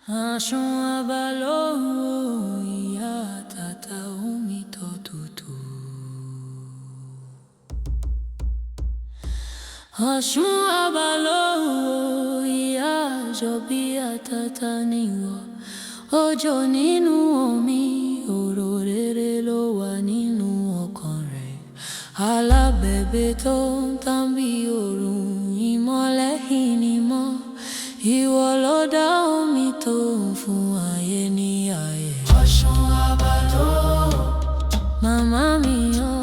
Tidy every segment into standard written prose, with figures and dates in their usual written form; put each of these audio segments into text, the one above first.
Aṣun abalo ìyá tata omi tó tutù. Aṣun abalo ìyá àjọbí àtàtà níwọ̀. Òjò nínú omi, ọ̀rọ̀ rere ló wà nínú ọkàn rẹ̀. Alábẹ̀bẹ̀ tó ń tàn bí òòrùn, ìmọ́lẹ̀ ìnímọ́. Ìwọ ló dá omi tó ń fún ayé ní ayé. Ọ̀ṣun abalo, màmá mi o.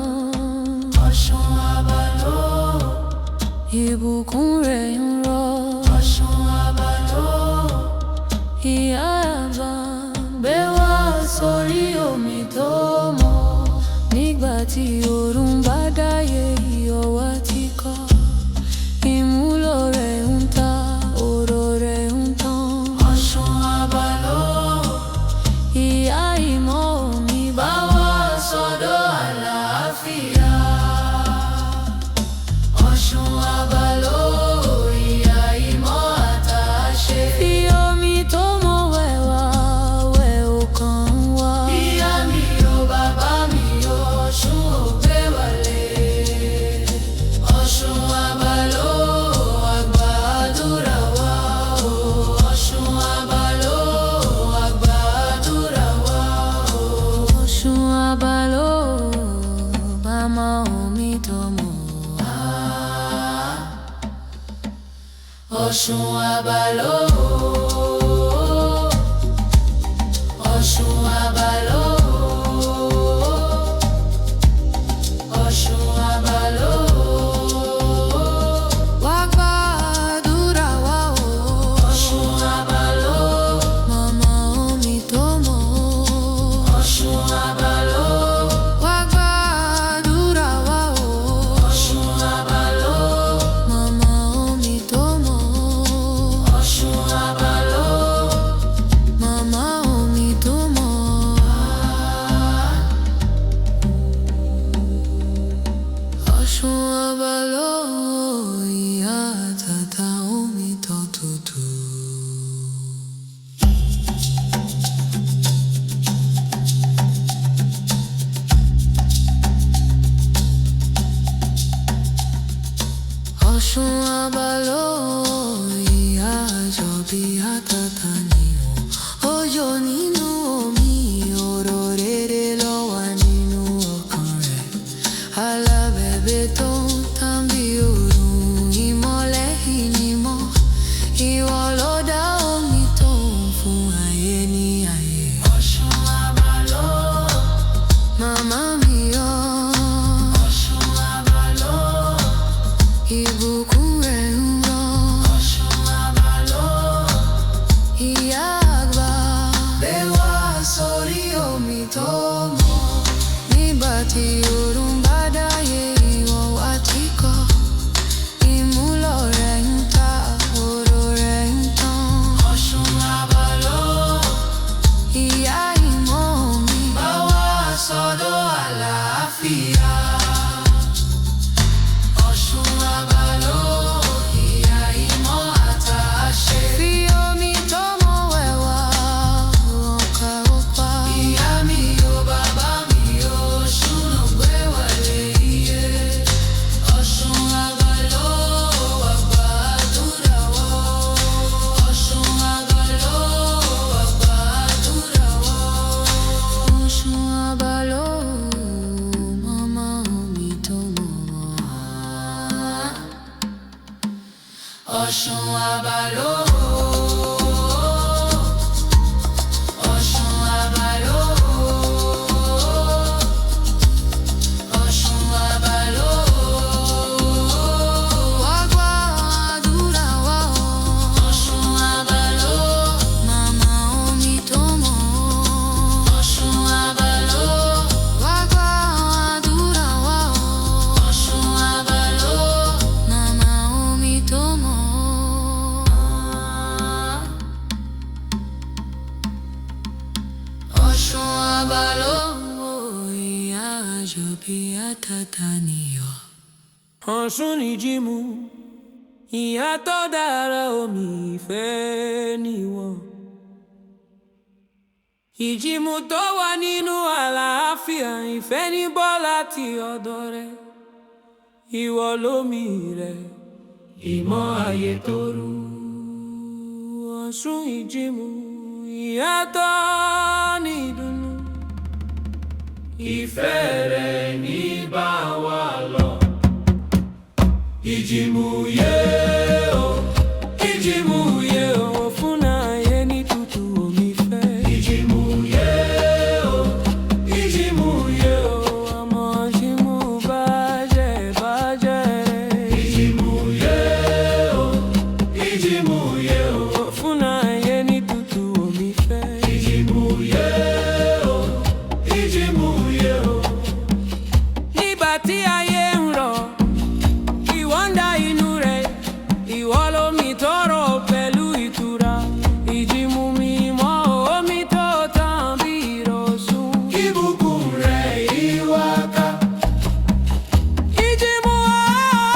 Ọ̀ṣun abalo, ìbùkún rẹ̀ ń rọ̀. Ọ̀ṣun abalo, ìyá àgbà gbé wá sórí omi tó mọ́. Nígbà tí oòrùn bá dáyé, iyọ̀ wá ti kọ́. Ìmúlò rẹ̀ ń ta, ọ̀rọ̀ rẹ̀ ń tàn. Ọ̀ṣun abalo, ìyá ìmọ̀ omi bá wá sọ́dọ̀ àlàáfíà. Ọ̀ṣun abalo, ìyá ìmọ̀ àtàṣe. Fi omi tó mọ́ wẹ̀ wá, wẹ̀ ọkàn wa. Ìyá mi o, bàbá mi o, Ọ̀ṣun ò gbé wálé. Ọ̀ṣun abalo, àgbà àdúrà wa o. Ọ̀ṣun abalo, àgbà àdúrà wa o. Ọ̀ṣun abalo, màmá omi tó mọ́. Ọ̀ṣun abalo, Ọ̀ṣun abalo, Ọ̀ṣun abalo. Wá gbàdúrà wa o. Ọ̀ṣun abalo, màmá omi tó mọ́. Ọ̀ṣun abalo, wá gbàdúrà wa o. Ọ̀ṣun abalo, màmá omi tó mọ́. Ọ̀ṣun abalo, màmá omi tó mọ́. Ọ̀ṣun abalo, ìyá tata omi tó tutù. Ọ̀ṣun abalo, ìyá àjọbí àtàtà níwọ̀. Òjò nínú omi, ọ̀rọ̀ rere ló wà nínú ọkàn rẹ̀. Alábẹ̀bẹ̀ tó ń tàn bí òòrùn, ìmọ́lẹ̀ ìnímọ́. Ìwọ ló dá omi tó ń fún ayé ní ayé. Ọ̀ṣun abalo, màmá mi o. Ọ̀ṣun abalo, ìbùkún rẹ̀ ń rọ̀. Ọ̀ṣun abalo, ìyá àgbà gbé wá sórí omi tó mọ́. Nígbà tí oòrùn bá dáyé, ìwọ wá ti kọ́. Ìmúlò rẹ̀ ń ta, ọ̀rọ̀ rẹ̀ ń tàn. Ọ̀ṣun abalo, ìyá ìmọ̀ omi bá wá sọ́dọ̀ àlàáfíà. Ọ̀ṣun abalo, ìyá ìmọ̀ àtàṣe. Fi omi tó mọ́ wẹ̀ wá, ọkàn ó pa. Ìyá mi o, bàbá mi o, Ọ̀ṣun ò gbé wálé iye. Ọ̀ṣun abalo, àgbà àdúrà wa o. Ọ̀ṣun abalo, àgbà àdúrà wa o. Ọ̀ṣun abalo, màmá omi tó mọ́. Ọ̀ṣun abalo, Ọ̀ṣun abalo, Ọ̀ṣun abalo. Wá gbàdúrà wa o. Ọ̀ṣun abalo, màmá omi tó mọ́. Ọ̀ṣun abalo, wá gbàdúrà wa o. Ọ̀ṣun abalo, màmá omi tó mọ́. Ọ̀ṣun abalo, ìyá àjọbí àtàtà níyọ̀. Ọ̀ṣun níjímù, ìyá tó dára omi ìfẹ́ níwọ̀. Ìjìmù tó wà nínú àlàáfíà, ìfẹ́ ní bọ́ láti ọ̀dọ̀ rẹ. Ìwọ lómi rẹ̀, ìmọ̀ ayé tó rú. Ọ̀ṣun ìjìmù, ìyàtọ̀ ní ìdùnnú. Ìfẹ́ rẹ̀ ní bá wa lọ. Ìjìmù yé o, ìjìmù yé o, fún ayé ní tútù omi fẹ́. Ìjìmù yé o, ìjìmù yé o, ọmọ ìjìmù bàjẹ́ bàjẹ́. Ìjìmù yé o, ìjìmù yé o, fún ayé ní tútù omi fẹ́. Ìjìmù yé o, ìjìmù yé o. Nígbà tí ayé ń rọ̀, ìwọ ń dá inú rẹ̀, ìwọ lómi tọrọ pẹ̀lú ìtura. Ìjìmù mímọ́ omi tó tàn bí ìrọ̀sùn. Ìbùkún rẹ̀ ìwà ká. Ìjìmù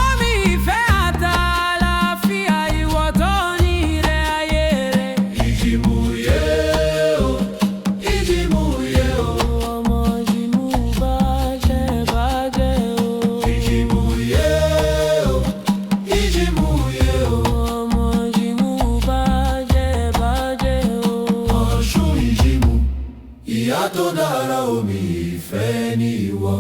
omi ìfẹ́ àtàlàáfíà, ìwọ tó ní ilẹ̀ ayé rẹ̀. Ìjìmù yé o, ìjìmù yé o, ọmọ ìjìmù bàjẹ́ bàjẹ́ o. Ìjìmù yé o, ìjìmù yé o, ọmọ ìjìmù bàjẹ́ bàjẹ́ o. Ọ̀ṣun ìjìmù, ìyá tó dára omi ìfẹ́ ni ìwọ.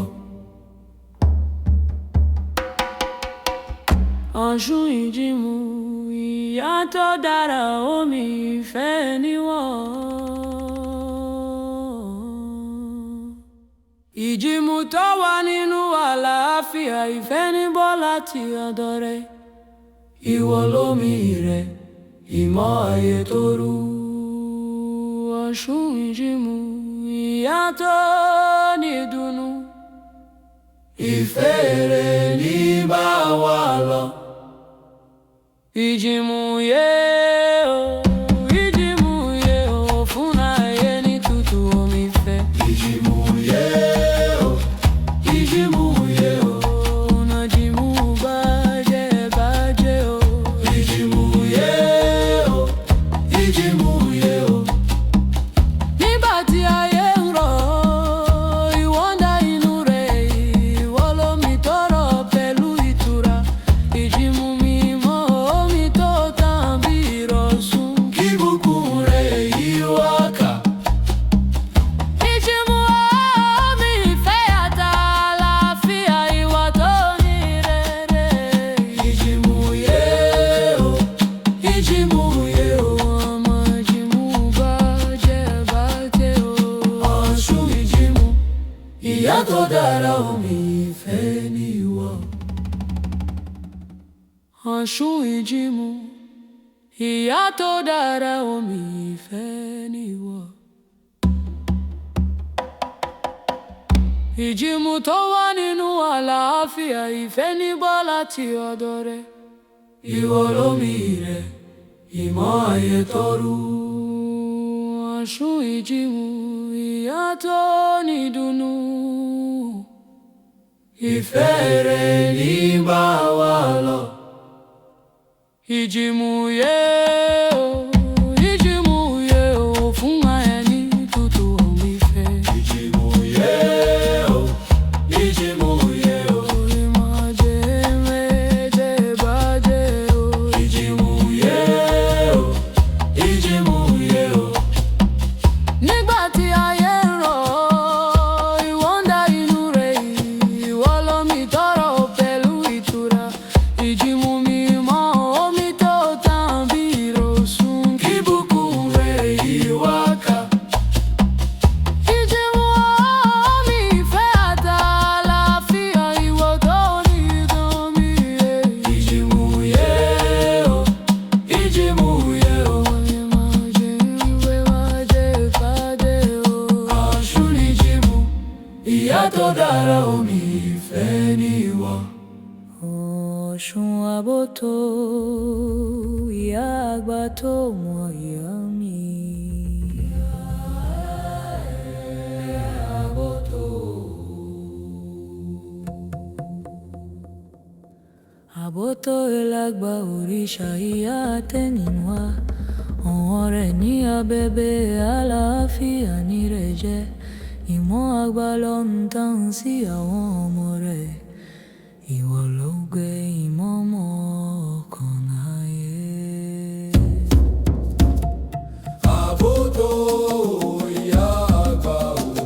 Ọ̀ṣun ìjìmù, ìyá tó dára omi ìfẹ́ ni ìwọ. Ìjìmù tó wà nínú àlàáfíà, ìfẹ́ ní bọ́ láti ọ̀dọ̀ rẹ. Ìwọ lómi rẹ̀, ìmọ̀ ayé tó rú. Ọ̀ṣun ìjìmù, ìyá tó ní ìdùnnú. Ìfẹ́ rẹ̀ ní bá wa lọ. Ìjìmù yé o, ìjìmù yé o, fún ayé ní tútù omi fẹ́. Ìjìmù yé o, ìjìmù yé o, ọ̀nà ìjìmù bàjẹ́ bàjẹ́ o. Ìjìmù yé o, ìjìmù yé o. Nígbà tí ayé ń rọ̀, ìwọ ń dá inú rẹ̀, ìwọ lómi tọrọ pẹ̀lú ìtura. Ìjìmù mímọ́ omi tó tàn bí ìrọ̀sùn. Ìbùkún rẹ̀ ìwà ká. Ìjìmù omi ìfẹ́ àtàlàáfíà, ìwọ tó ní rere. Ìjìmù yé o, ìjìmù yé o, ọmọ ìjìmù bàjẹ́ bàjẹ́ o. Ọ̀ṣun ìjìmù, ìyá tó dára omi ìfẹ́ ni ìwọ. Ọ̀ṣun ìjìmù, ìyá tó dára omi ìfẹ́ ni ìwọ. Ìjìmù tó wà nínú àlàáfíà, ìfẹ́ ní bọ́ láti ọ̀dọ̀ rẹ. Ìwọ lómi rẹ̀, ìmọ̀ ayé tó rú. Ọ̀ṣun ìjìmù, ìyá tó ní ìdùnnú. Ìfẹ́ rẹ̀ ní bá wa lọ. Ìjìmù yé o, ìjìmù yé o, fún ayé ní tútù omi fẹ́. Ìjìmù yé o, ìjìmù yé o, ìmọ̀ jẹ́ méje bàjẹ́ o. Ìjìmù yé o, ìjìmù yé o. Nígbà tí ayé ń rọ̀, ìwọ ń dá inú rẹ̀, ìwọ lómi tọrọ pẹ̀lú ìtura. Ìjìmù mímọ́ omi tó tàn bí ìrọ̀sùn. Ìbùkún rẹ̀ ìwà ká. Ìjìmù omi ìfẹ́ àtàlàáfíà, ìwọ tó ní ìdùnnú. Ìjìmù yé o, ìjìmù yé o, ìmọ̀ jẹ́ bàjẹ́ bàjẹ́ o. Ọ̀ṣun ìjìmù, ìyá tó dára omi ìfẹ́ ni ìwọ. Ọ̀ṣun àbótó, ìyá àgbà tó mọ ìyá mi. Àbótó. Àbótó ìlàgbà òrìṣà ìyá àtẹ̀yìnwá. ọ̀wọ́n rẹ̀ ní abẹ́bẹ́ àlàáfíà ní rẹ̀ jẹ́. Ìmọ̀ àgbà ló ń tàn sí àwọn ọmọ rẹ̀. Ìwọ ló gbé ìmọ̀ mọ́ ọkàn ayé. Àbótó ìyá àgbà o,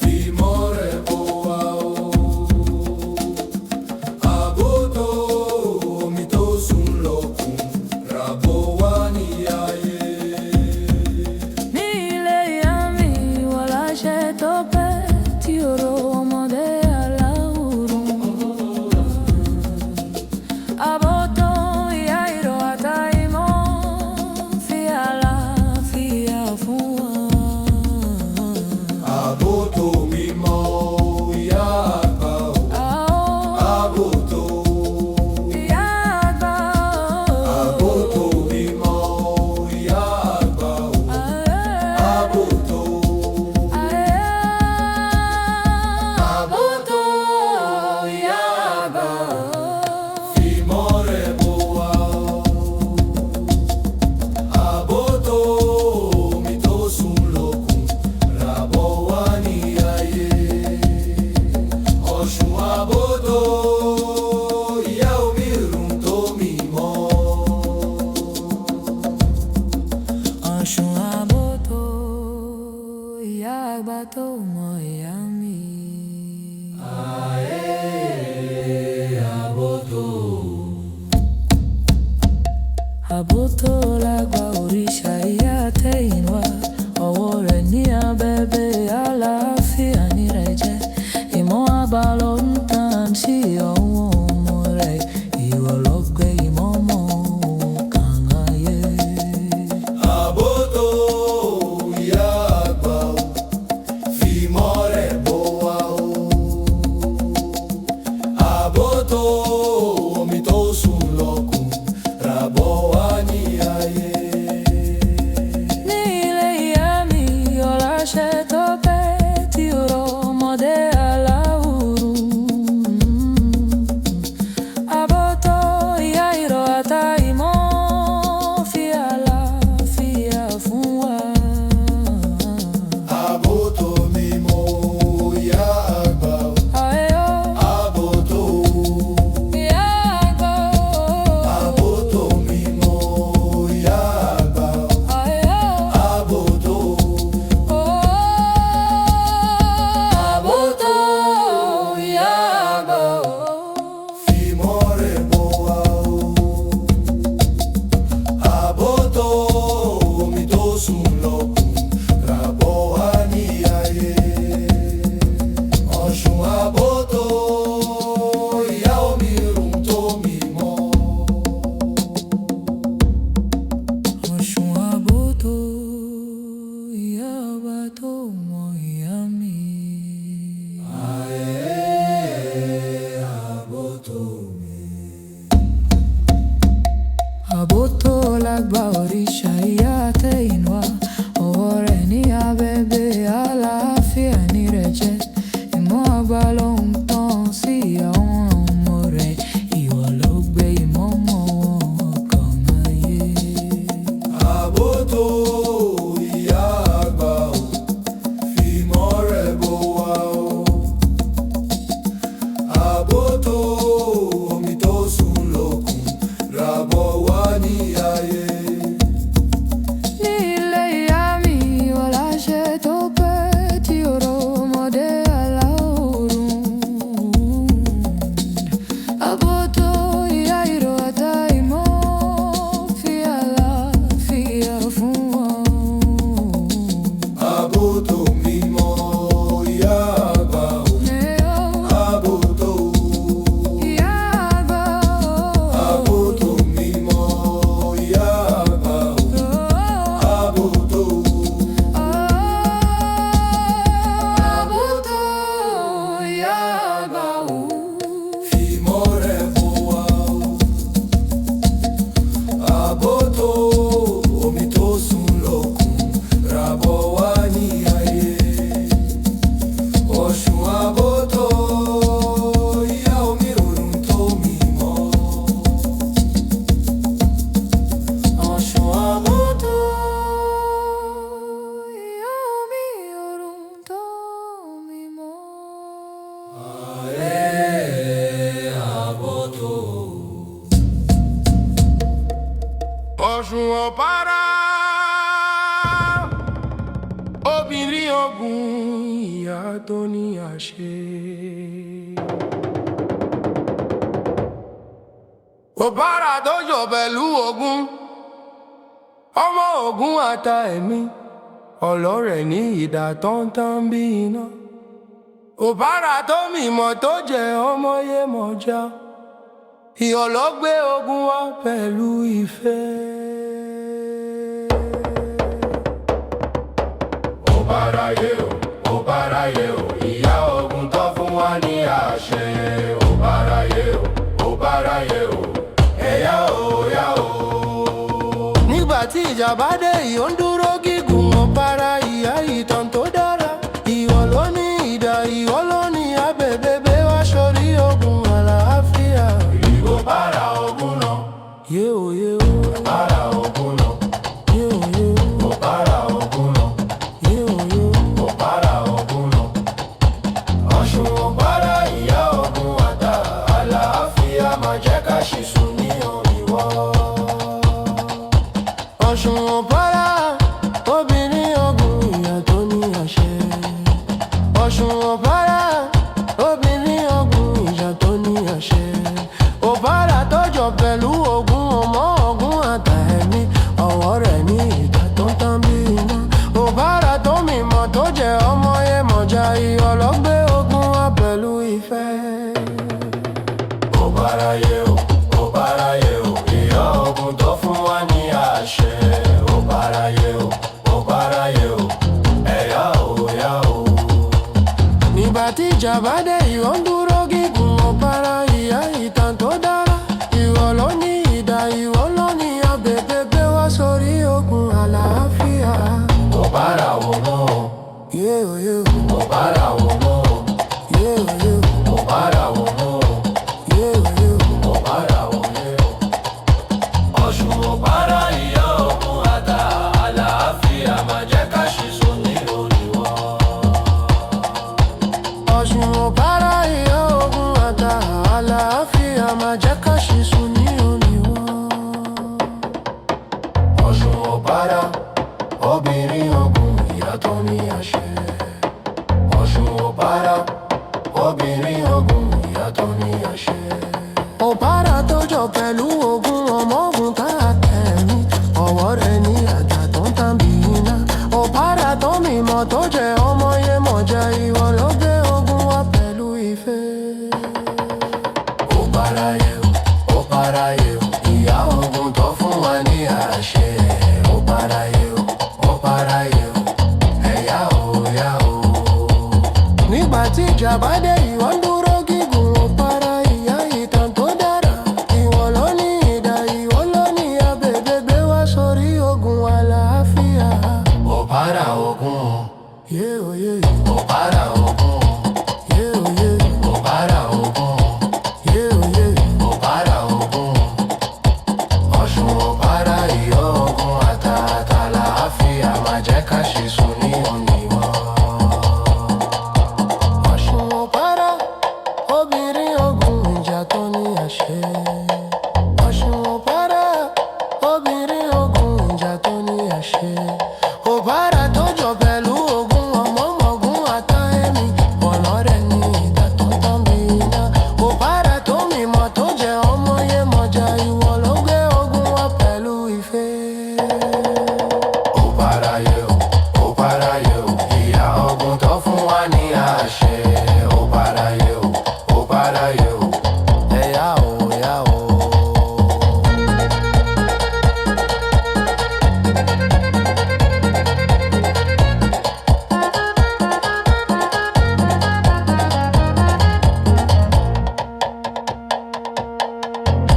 fìmọ̀ rẹ̀ bò wá o. Àbótó omi tó sùn lọ́kùn, ràbò wá ní ayé. Ní ilé ìyá mi wọ́n láṣẹ tó pẹ́ tí oró ọmọdé aláwòrán. Àbótó ìyá ìró àtàìmọ́ fi àlàáfíà fún wa. Àbótó mímọ́ ìyá àgbà o. Àbótó Ìyá àgbà Àbótó mímọ́ ìyá àgbà o. Àbótó Àbótó ìyá àgbà. fìmọ̀ rẹ̀ bò wá o. Àbótó omi tó sùn lọ́kùn, ràbò wá ní ayé. Ọ̀ṣun Àbótó ìyá omi rùn tó mímọ́. Ọ̀ṣun Àbótó ìyá àgbà tó mọ ìyá mi. Àbótó Àbótó lágbà òrìṣà ìyá àtẹ̀yìnwá. Ọwọ́ rẹ̀ ní abẹ́bẹ́ àlàáfíà ní rẹ̀ jẹ́. Ìmọ̀ àgbà ló ń tàn sí àwọn ọmọ rẹ̀. Ìwọ ló gbé ìmọ̀ mọ́ ọkàn ayé. Àbótó ìyá àgbà o, fìmọ̀ rẹ̀ bò wá o. Àbótó omi tó sùn lọ́kùn, ràbò wá ní ayé. Ní ilé ìyá mi wọ́n láṣẹ tó pẹ́ tí oró ọmọdé aláwòrán. Àbótó ìyá ìró àtàìmọ́ fi àlàáfíà fún wa. Àbótó mímọ́ ìyá àgbà o. Ayọ̀ Àbótó ìyá àgbà. Àbótó mímọ́ ìyá àgbà o. Ayọ̀ Àbótó Àbótó ìyá àgbà. fìmọ̀ rẹ̀ bò wá o. Àbótó omi tó sùn lọ́kùn, ràbò wá ní ayé. Ọ̀ṣun Àbótó ìyá omi rùn tó mímọ́. Ọ̀ṣun Àbótó ìyá àgbà tó mọ ìyá mi. Àbótó mi. Àbótó lágbà òrìṣà ìyá àtẹ̀yìnwá. Ọwọ́ rẹ̀ ní abẹ́bẹ́ àlàáfíà ní rẹ̀ jẹ́. Ìmọ̀ àgbà ló ń tàn sí àwọn ọmọ rẹ̀. Ìwọ ló gbé ìmọ̀ mọ́ ọkàn ayé. Àbótó ìyá àgbà o, fìmọ̀ rẹ̀ bò wá o. Àbótó omi tó sùn lọ́kùn, ràbò wá ní ayé. Ní ilé ìyá mi wọ́n láṣẹ tó pẹ́ tí oró ọmọdé aláwòrán. Àbótó ìyá ìró àtàìmọ́ fi àlàáfíà fún wa. Ọ̀ṣun Ọ̀bàrà obìnrin Ògún ìyá tó ní àṣẹ. Ọ̀bàrà tó jọ pẹ̀lú Ògún, ọmọ Ògún ata ẹ̀mí, ọlọ́rẹ̀ ní ìdá tọ́ntán bí iná. Ọ̀bàrà tó mímọ́ tó jẹ́ ọmọ Yemọja, ìyọ̀lọ́gbé Ògún wá pẹ̀lú ìfẹ́. Ọ̀bàrà yé o, Ọ̀bàrà yé o, ìyá Ògún tó fún wa ní àṣẹ. Ọ̀bàrà yé o, Ọ̀bàrà yé o, ẹ̀yà o, yá o. Nígbà tí ìjà bá dé, ìyó ń dúró gígùn. Ọ̀bàrà ìyá ìtàn tó dára, ìwọ ló ní ìdá, ìwọ ló ní abẹ̀bẹ̀bẹ̀ wá sórí Ògún àlàáfíà. Ìgbò bára Ògún náà, Yé o, yé o, bára Ògún náà, yé o, yé o, Ọ̀bàrà Ògún náà, yé o, yé o. Ọ̀bàrà Ògún náà. Ọ̀ṣun Ọ̀bàrà ìyá Ògún àtà, àlàáfíà máa jẹ́ ká ṣì sùn ní òyìnbó. Ọ̀ṣun Ọ̀bàrà obìnrin Ògún ìyá tó ní àṣẹ. Ọ̀ṣun Ọ̀bàrà obìnrin Ògún ìyá tó ní àṣẹ. Ọ̀bàrà tó jọ pẹ̀lú Ògún, ọmọ Ògún ata ẹ̀mí, ọwọ́ rẹ̀ ní ìdá tó ń tán bí iná. Ọ̀bàrà tó mímọ́ tó jẹ́ ọmọ Yemọja, ìyọ̀lọ́gbé Ògún wá pẹ̀lú ìfẹ́. Ọ̀bàrà yé o, Ọ̀bàrà yé o, ìyá Ògún tó fún wa ní àṣẹ. Ọ̀bàrà yé o, Ọ̀bàrà yé o, ẹ̀yà o, yá o. Nígbà tí ìjà bá dé, ìwọ ń dúró gígùn. Ọ̀bàrà ìyá ìtàn tó dára, ìwọ ló ní ìdá, ìwọ ló ní abẹ̀bẹ̀bẹ̀ wá sórí Ògún àlàáfíà. Ọ̀bàrà Ògún o, Yé o, yé o, Ọ̀bàrà Ògún o, yé o, yé o, Ọ̀bàrà Ògún o, yé o, yé o. Ọ̀bàrà Ògún o. Ọ̀ṣun Ọ̀bàrà ìyá Ògún àtà, àlàáfíà máa jẹ́ ká ṣì sùn ní òyìnbó. Ọ̀ṣun Ọ̀bàrà ìyá Ògún ata, àlàáfíà máa jẹ́ ká ṣì sùn ní òníwọ̀. Ọ̀ṣun Ọ̀bàrà obìnrin Ògún ìyá tó ní àṣẹ. Ọ̀ṣun Ọ̀bàrà obìnrin Ògún ìyá tó ní àṣẹ. Ọ̀bàrà tó jọ pẹ̀lú Ògún, ọmọ Ògún tá a tẹ̀mí, ọwọ́ rẹ̀ ní àdá tó ń tàn bí iná. Ọ̀bàrà tó mímọ́ tó jẹ́ ọmọ Yemọja, ìwọ ló gbé Ògún wá pẹ̀lú ìfẹ́. Ọ̀bàrà yé o, Ọ̀bàrà yé o, ìyá Ògún tó fún wa ní àṣẹ. Ọ̀bàrà yé o, Ọ̀bàrà yé o, ẹ̀yà o, yá o. Nígbà tí ìjà bá dé, ìwọ ń dúró gígùn. Ọ̀bàrà ìyá ìtàn tó dára, ìwọ ló ní ìdá, ìwọ ló ní abẹ̀bẹ̀bẹ̀ wá sórí Ògún àlàáfíà. Ọ̀bàrà Ògún o, Yé o, yé o, Ọ̀bàrà Ògún o, yé o, yé o, Ọ̀bàrà Ògún o, yé o, yé o. Ọ̀bàrà Ògún o. Ọ̀ṣun Ọ̀bàrà ìyá Ògún àtà, àlàáfíà máa jẹ́ ká ṣì sùn ní òyìnbó. Ọ̀ṣun Ọ̀bàrà obìnrin Ògún ìjà tó ní àṣẹ. Ọ̀ṣun Ọ̀bàrà obìnrin Ògún ìjà tó ní àṣẹ. Ọ̀bàrà tó jọ pẹ̀lú Ògún, ọmọ Ògún ata ẹ̀mí, ọlọ́rẹ̀ ní ìdá tó ń tàn bí iná. Ọ̀bàrà tó mímọ́ tó jẹ́ ọmọ Yemọja, ìwọ ló gbé Ògún wá pẹ̀lú ìfẹ́. Ọ̀bàrà yé o, Ọ̀bàrà yé o, ìyá Ògún tó fún wa ní àṣẹ. Ọ̀bàrà yé o, Ọ̀bàrà yé o, Ẹ̀yà o, yá o.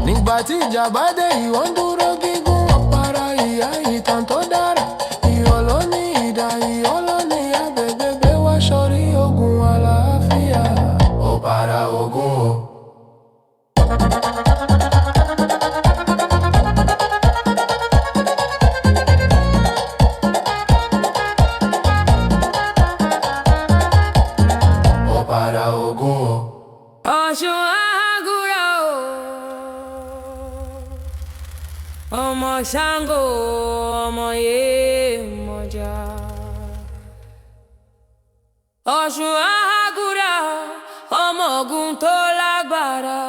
Nígbà tí ìjà bá dé, ìwọ ń dúró gígùn. Ọ̀bàrà ìyá ìtàn tó dára, ìwọ ló ní ìdá, ìwọ ló ní abẹ̀bẹ̀bẹ̀ wá sórí Ògún àlàáfíà. Ọ̀bàrà Ògún o. Ọ̀bàrà Ògún o. Ọ̀ṣun Àgùrà o, ọmọ Ṣàngó. ọmọ Yemọja. Ọ̀ṣun Àgùrà ọmọ Ògún tó lágbára,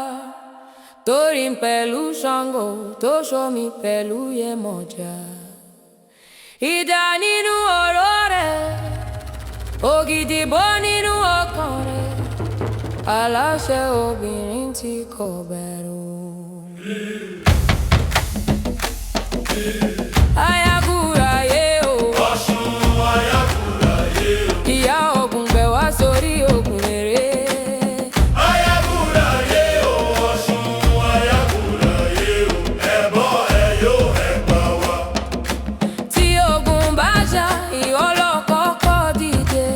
tó rìn pẹ̀lú Ṣàngó, tó ṣomi pẹ̀lú Yemọja. Idà nínú ọ̀rọ̀ rẹ̀, ògìdìbò nínú ọkàn rẹ̀, aláṣẹ obìnrin tí kò bẹ̀rù. Ayaguraye o, Ọ̀ṣun Ayaguraye o. ìyá Ògún gbé wá sórí Ògún rere. Ayaguraye o, Ọ̀ṣun Ayaguraye o. Ẹbọ ẹyọ ẹgbà wa. Tí ogun bá jà, ìwọ ló kọ́kọ́ dìde.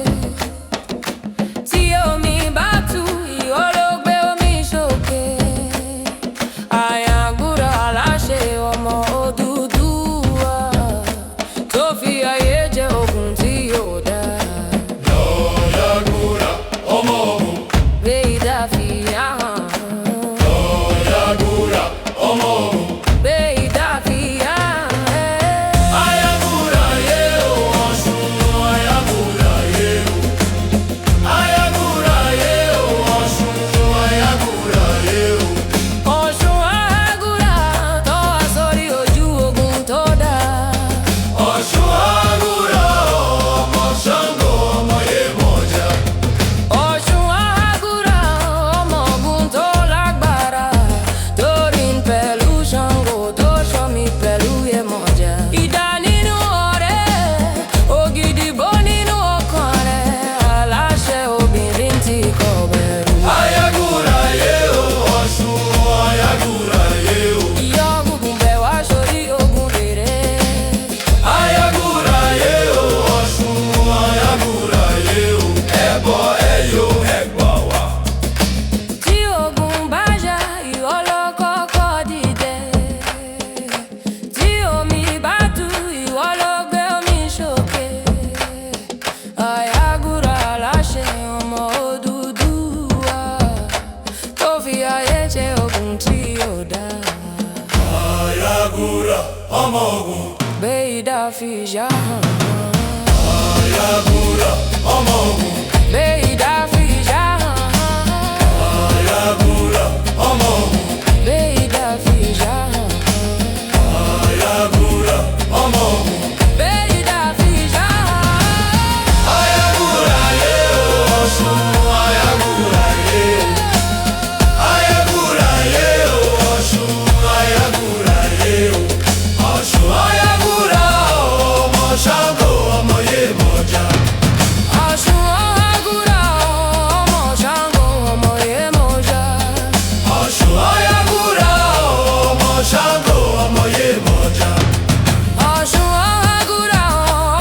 Tí omi bá tú, ìwọ ló gbé omi sókè. Ayagura aláṣẹ ọmọ Odùduwà, tó fi ayé jẹ Ògún tí yóò dá. Ayagura ọmọ Ògún. Gbé idà fìyà hàn. Ayagura ọmọ Ògún. Gbé idà fìyà hàn. Ayaguraye o, Ọ̀ṣun Ayaguraye o. Ayaguraye o, Ọ̀ṣun Ayaguraye o. Ọ̀ṣun Àgùrà tó wá sórí ojú Ògún tó dá. Ọ̀ṣun Àgùrà ọmọ Ṣàngó ọmọ Yemọja. Ọ̀ṣun Àgùrà ọmọ Ògún tó lágbára, tó rìn pẹ̀lú Ṣàngó, tó ṣomi pẹ̀lú Yemọja. Idà nínú ọ̀rẹ́, ògìdìbò nínú ọkàn rẹ̀, aláṣẹ obìnrin tí kò bẹ̀rù. Ayaguraye o, Ọ̀ṣun Ayaguraye o. Ìyá Ògún gbé wá sórí Ògún rere. Ayaguraye o, Ọ̀ṣun Ayaguraye o. Ẹbọ ẹyọ ẹgbà wa. Tí ogun bá jà, ìwọ ló kọ́kọ́ dìde. Tí omi bá tú, ìwọ ló gbé omi sókè. Ayagura aláṣẹ ọmọ Odùduwà, tó fi ayé jẹ Ògún tí yóò dá. Ayagura ọmọ Ògún. Gbé idà fìyà hàn. Ayagura ọmọ Ògún. Gbé idà fìyà hàn. Ayagura ọmọ Ògún. Gbé idà fìyà hàn. Ayagura ọmọ Ògún. Gbé idà fìyà hàn. Ayaguraye o, Ọ̀ṣun Ayaguraye o. Ayaguraye o, Ọ̀ṣun Ayaguraye o. Ọ̀ṣun Ayagura ọmọ Ṣàngó ọmọ Yemọja. Ọ̀ṣun Àgùrà ọmọ Ṣàngó ọmọ Yemọja. Ọ̀ṣun Ayagura ọmọ Ṣàngó ọmọ Yemọja. Ọ̀ṣun Àgùrà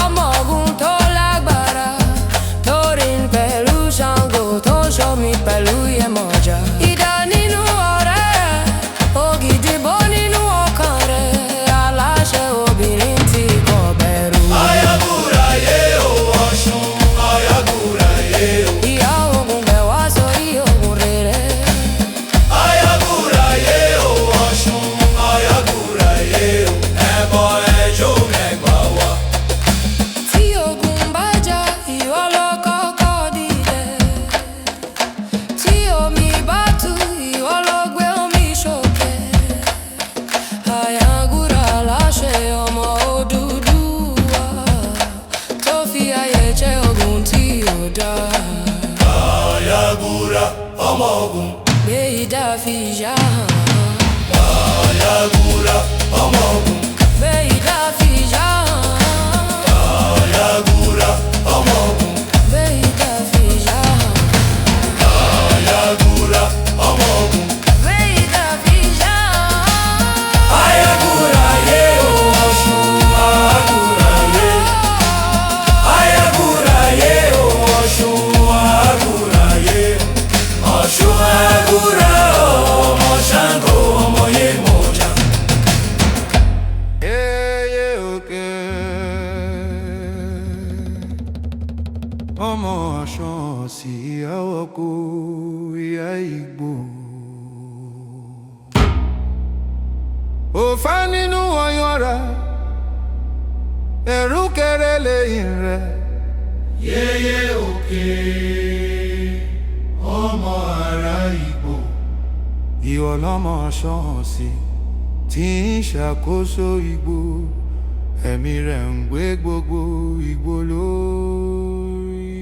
ọmọ Ògún tó lágbára, tó rìn pẹ̀lú Ṣàngó, tó ṣomi pẹ̀lú Yemọja. Idà nínú ọ̀rẹ́, ògìdìbò nínú ọkàn rẹ̀, aláṣẹ obìnrin tí kò bẹ̀rù. Ayaguraye o, Ọ̀ṣun Ayaguraye o. Ìyá Ògún gbé wá sórí Ògún rere. Ayaguraye o, Ọ̀ṣun Ayaguraye o. Ẹbọ ẹyọ ẹgbà wa. Tí ogun bá jà, ìwọ ló kọ́kọ́ dìde. Tí omi bá tú, ìwọ ló gbé omi sókè. Ayagura aláṣẹ ọmọ Odùduwà, tó fi ayé jẹ Ògún tí yóò dá. Ayagura ọmọ Ògún. Gbé idà fìyà hàn. Ayagura ọmọ Ògún. Gbé idà fìyà hàn. Ayagura ọmọ Ògún. Gbé idà fìyà hàn. Ayagura ọmọ Ògún. Gbé idà fìyà hàn. Ayaguraye o, Ọ̀ṣun Ayaguraye. Ayaguraye o, Ọ̀ṣun Ayaguraye. Ọ̀ṣun Ayagura ọmọ Ṣàngó ọmọ Yemọja. ọmọ Ọ̀ṣun sí àwọ̀kù ìyá Ìgbò. Òfà nínú ọyàn rẹ̀ ẹ̀rúkẹ̀rẹ̀ lẹ́yìn rẹ̀. Yéyé òkè ọmọ ará Ìgbò. Ìwọ lọmọ Ṣọ̀ọ́sì tí ń ṣàkóso Ìgbò, ẹ̀mí rẹ̀ ń gbé gbogbo Ìgbò lórí.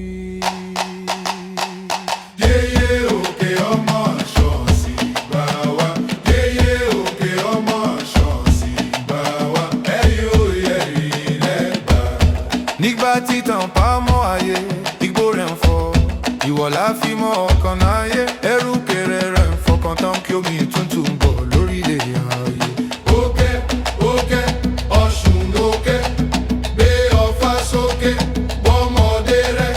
Yéyé òkè ọmọ Ṣọ̀ọ́sì gbà wá. Yéyé òkè ọmọ Ṣọ̀ọ́sì gbà wá. Ẹ̀yin ò yẹ ìlẹ́gbà. Nígbà tí tàn pa mọ́ ayé, Ìgbò rẹ̀ ń fọ́. Ìwọ la fi mọ́ ọkàn láyé, ẹ̀rúkẹ̀rẹ̀ rẹ̀ ń fọkàn tán kí omi tuntun bọ̀ lórílẹ̀ ayé. Òkè òkè Ọ̀ṣun lókè, gbé ọfà sókè bọ́mọdé rẹ̀.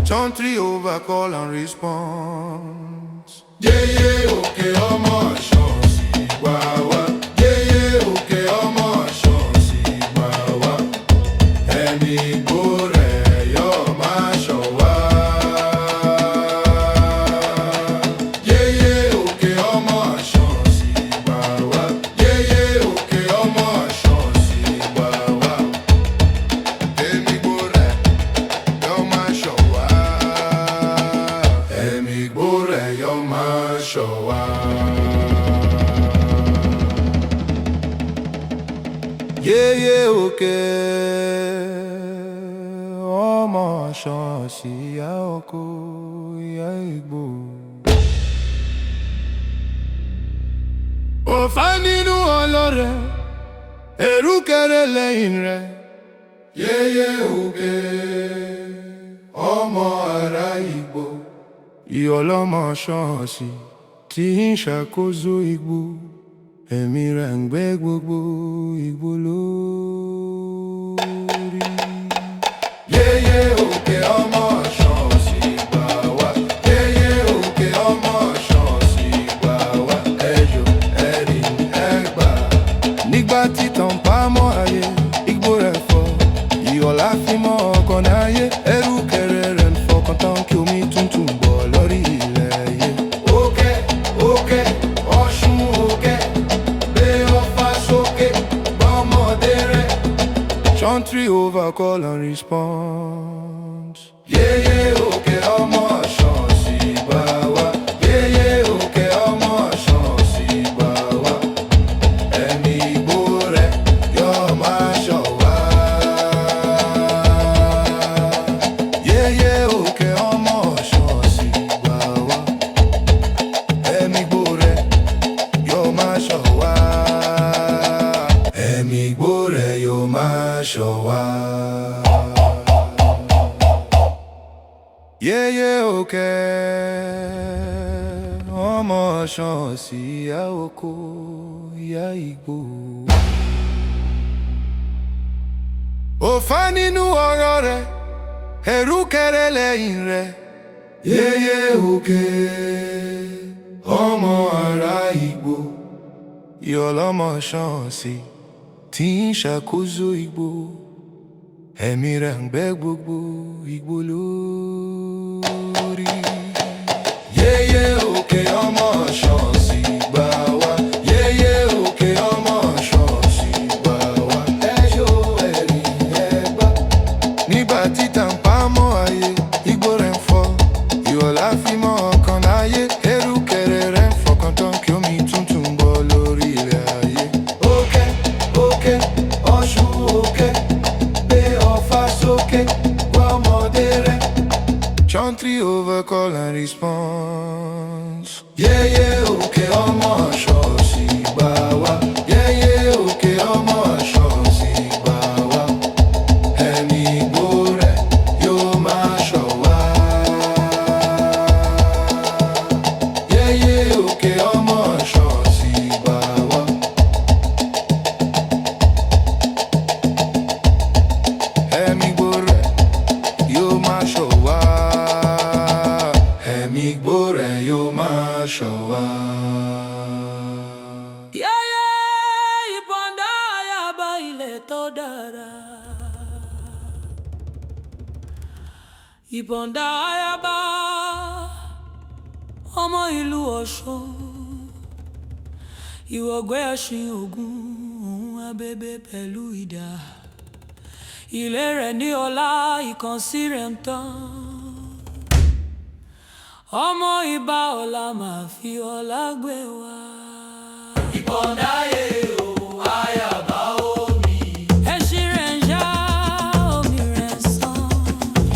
John 3 over call and response. Yéyé òkè ọmọ Ṣọ̀ọ́sì gbà wá. Yéyé òkè ọmọ Ṣọ̀ọ́sì gbà wá. Ẹ̀mí Ìgbò rẹ̀ yóò máa ṣọ́ wa. Yéyé òkè ọmọ Ṣọ̀ọ́sì gbà wá. Yéyé òkè ọmọ Ṣọ̀ọ́sì gbà wá. Ẹ̀mí Ìgbò rẹ̀ yóò máa ṣọ́ wa. Ẹ̀mí Ìgbò rẹ̀ yóò máa ṣọ́ wa. Yéyé òkè ọmọ Ṣọ̀ọ́sì, ìyá oko, ìyá Ìgbò. Ọ̀fà nínú ọlọ́rẹ̀, ẹ̀rúkẹ̀rẹ̀ lẹ́yìn rẹ̀. Yéyé òkè ọmọ ará Ìgbò. Ìwọ lọmọ Ṣọ̀ọ́sì tí ń ṣàkóso Ìgbò, ẹ̀mí rẹ̀ ń gbé gbogbo Ìgbò lórí. Yéyé òkè ọmọ Ṣọ̀ọ́sì gbà wá. Yéyé òkè ọmọ Ṣọ̀ọ́sì gbà wá. Ẹjọ́ ẹ̀rí ẹgbà. Nígbà tí tàn pa mọ́ ayé, Ìgbò rẹ̀ fọ́. Ìwọ la fi mọ́ ọkàn láyé, ẹ̀rúkẹ̀rẹ̀ rẹ̀ ń fọkàn tán kí omi tuntun bọ̀ lórí ilẹ̀ ayé. Òkè òkè Ọ̀ṣun òkè, gbé ọfà sókè bọ́mọdé rẹ̀. John 3 over call and response. Yéyé òkè ọmọ Ṣọ̀ọ́sì gbà wá. Yéyé òkè ọmọ Ṣọ̀ọ́sì gbà wá. Ẹ̀mí Ìgbò rẹ̀ yóò máa ṣọ́ wa. Yéyé òkè ọmọ Ṣọ̀ọ́sì gbà wá. Ẹ̀mí Ìgbò rẹ̀ yóò máa ṣọ́ wa. Ẹ̀mí Ìgbò rẹ̀ yóò máa ṣọ́ wa. Yéyé òkè ọmọ Ṣọ̀ọ́sì, ìyá oko, ìyá Ìgbò. Ọ̀fà nínú ọ̀rọ̀ rẹ̀, ẹ̀rúkẹ̀rẹ̀ lẹ́yìn rẹ̀. Yéyé òkè ọmọ ará Ìgbò. Ìwọ lọmọ Ṣọ̀ọ́sì tí ń ṣàkóso Ìgbò, ẹ̀mí rẹ̀ ń gbé gbogbo Ìgbò lórí. Yéyé òkè ọmọ Ṣọ̀ọ́sì gbà wá. Yéyé òkè ọmọ Ṣọ̀ọ́sì gbà wá. Ẹjọ́ ẹ̀rí ẹgbà. Nígbà tí tàn pa mọ́ ayé, Ìgbò rẹ̀ ń fọ́. Ìwọ la fi mọ́ ọkàn láyé, ẹ̀rúkẹ̀rẹ̀ rẹ̀ ń fọkàn tán kí omi tuntun bọ̀ lórí ilẹ̀ ayé. Òkè òkè Ọ̀ṣun òkè, gbé ọfà sókè bọ́mọdé rẹ̀. John 3 over call and response. Yéyé òkè ọmọ Ṣọ̀ọ́sì gbà wá. Yéyé òkè ọmọ Ṣọ̀ọ́sì gbà wá. Ẹ̀mí Ìgbò rẹ̀ yóò máa ṣọ́ wa. Yéyé òkè ọmọ Ṣọ̀ọ́sì gbà wá. Ẹ̀mí Ìgbò rẹ̀ yóò máa ṣọ́ wa. Ẹ̀mí Ìgbò rẹ̀ yóò máa ṣọ́ wa. Yéyé ìbọ̀ǹdà ayaba ilẹ̀ tó dára. Ìbọ̀ǹdà ayaba ọmọ ìlú Ọ̀ṣun. Ìwọ̀gbẹ́ ẹṣin Ògún, òun abẹ́bẹ́ pẹ̀lú idà. ilé rẹ̀ ní ọlá ìkànsí rẹ̀ ń tàn. Ọmọ Ìbà ọlá máa fi ọlá gbé wa. Ìpọ̀ndáyé o ayaba omi. Ẹṣin rẹ̀ ń yá omi rẹ̀ ń sàn.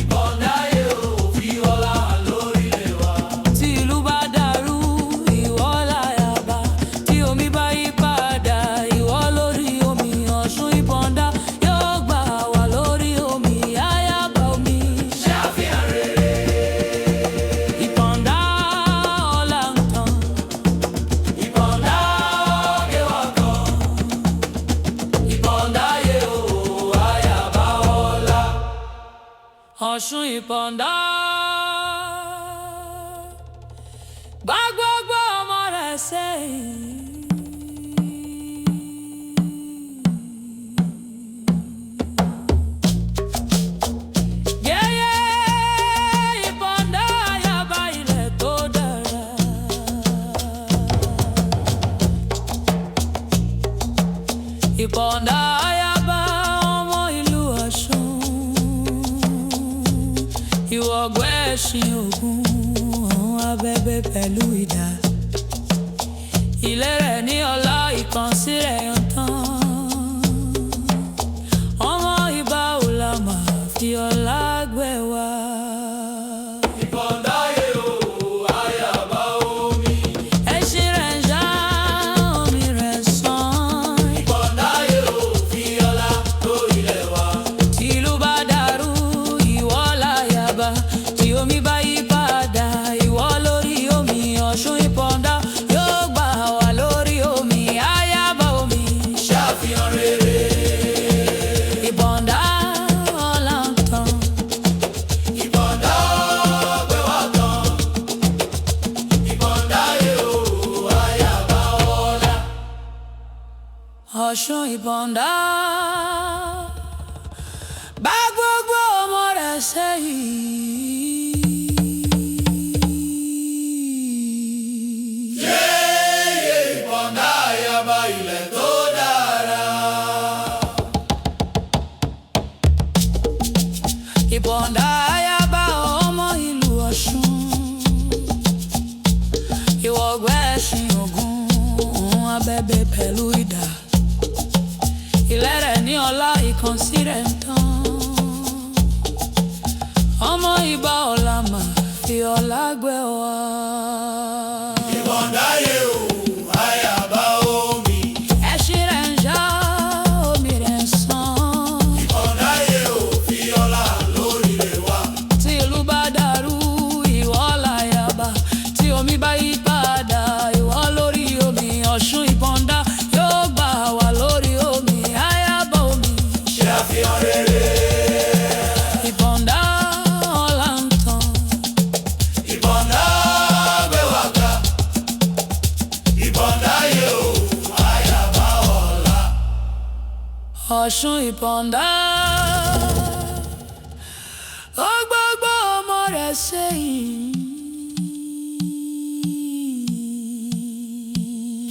Ìpọ̀ndáyé o fi ọlá hàn lórílẹ̀ wa. Tí ìlú bá dàrú ìwọ láyàbá, tí omi bá yí padà ìwọ lórí omi. Ọ̀ṣun Ìpọ̀ndá yóò gbà wá lórí omi. Ayaba omi Ṣàfihàn rere. Ìpọ̀ndá ọlá ń tàn. Ìpọ̀ndá gbé wa kan. Ìpọ̀ndáyé o ayaba ọlá. Ọ̀ṣun Ìpọ̀ndá gbá gbogbo ọmọ rẹ̀ sẹ́yìn. Yẹ́yẹ́ Ìpọ̀ndá ayaba ilẹ̀ tó dára. Ìpọ̀ndá ayaba ọmọ ìlú Ọ̀ṣun. Ìwọ̀gbẹ́ ẹṣin Ògún ọ̀hún abẹ́bẹ́ pẹ̀lú idà. Ilé rẹ̀ ní ọlá ìkànsí rẹ̀ ń tàn. Ọmọ Ìbà ọlá máa fi ọlá gbé wa. Ìpọ̀ndáyé o ayaba omi. Ẹṣin rẹ̀ ń yá omi rẹ̀ ń sàn. Ìpọ̀ndáyé o fi ọlá lórílẹ̀ wa. Tí ìlú bá dàrú ìwọ láyàbá, tí omi bá yí padà ìwọ lórí omi. Ọ̀ṣun Ìpọ̀ndá yóò gbà wá lórí omi. Ayaba omi Ṣàfihàn rere. Ìpọ̀ndá ọlá ń tàn. Ìpọ̀ndá gbé wa kan. Ìpọ̀ndáyé o ayaba ọlá. Ọ̀ṣun Ìpọ̀ndá bá gbogbo ọmọ rẹ̀ sẹ́yìn. Yéyé Ìpọ̀ndá ayaba ilẹ̀ tó dára. Ìpọ̀ndá ayaba ọmọ ìlú Ọ̀ṣun. Ìwọ̀gbẹ́ ẹṣin Ògún ọ̀hún abẹ́bẹ́ pẹ̀lú idà. Ilé rẹ̀ ní ọlá ìkànsí rẹ̀ ń tàn. Ọmọ Ìbà ọlá máa fi ọlá gbé wa. Ìpọ̀ndáyé o ayaba omi. Ẹṣin rẹ̀ ń yá omi rẹ̀ ń sàn. Ìpọ̀ndáyé o fi ọlá lórílẹ̀ wa. Tí ìlú bá dàrú ìwọ láyàbá, tí omi bá yí padà ìwọ lórí omi. Ọ̀ṣun Ìpọ̀ndá yóò gbà wá lórí omi. Ayaba omi Ṣàfihàn rere. Ìpọ̀ndá ọlá ń tàn. Ìpọ̀ndá gbé wa ga. Ìpọ̀ndáyé o ayaba ọlá. Ọ̀ṣun Ìpọ̀ndá ó gbogbo ọmọ rẹ̀ sẹ́yìn.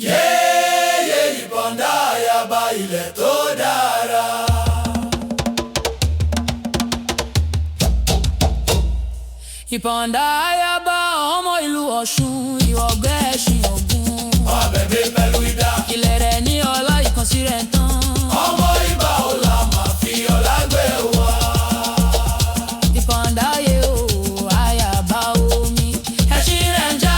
Yéyé Ìpọ̀ndá ayaba ilẹ̀ tó dára. Ìpọ̀ndá ayaba ọmọ ìlú Ọ̀ṣun. Ìwọ̀gbẹ́ ẹṣin Ògún Abẹ́bẹ́ pẹ̀lú idà. ilé rẹ̀ ní ọlá ìkànsí rẹ̀ ń tàn. Ọmọ Ìbà ọlá máa fi ọlá gbé wa. Ìpọ̀ndáyé o ayaba omi. Ẹṣin rẹ̀ ń já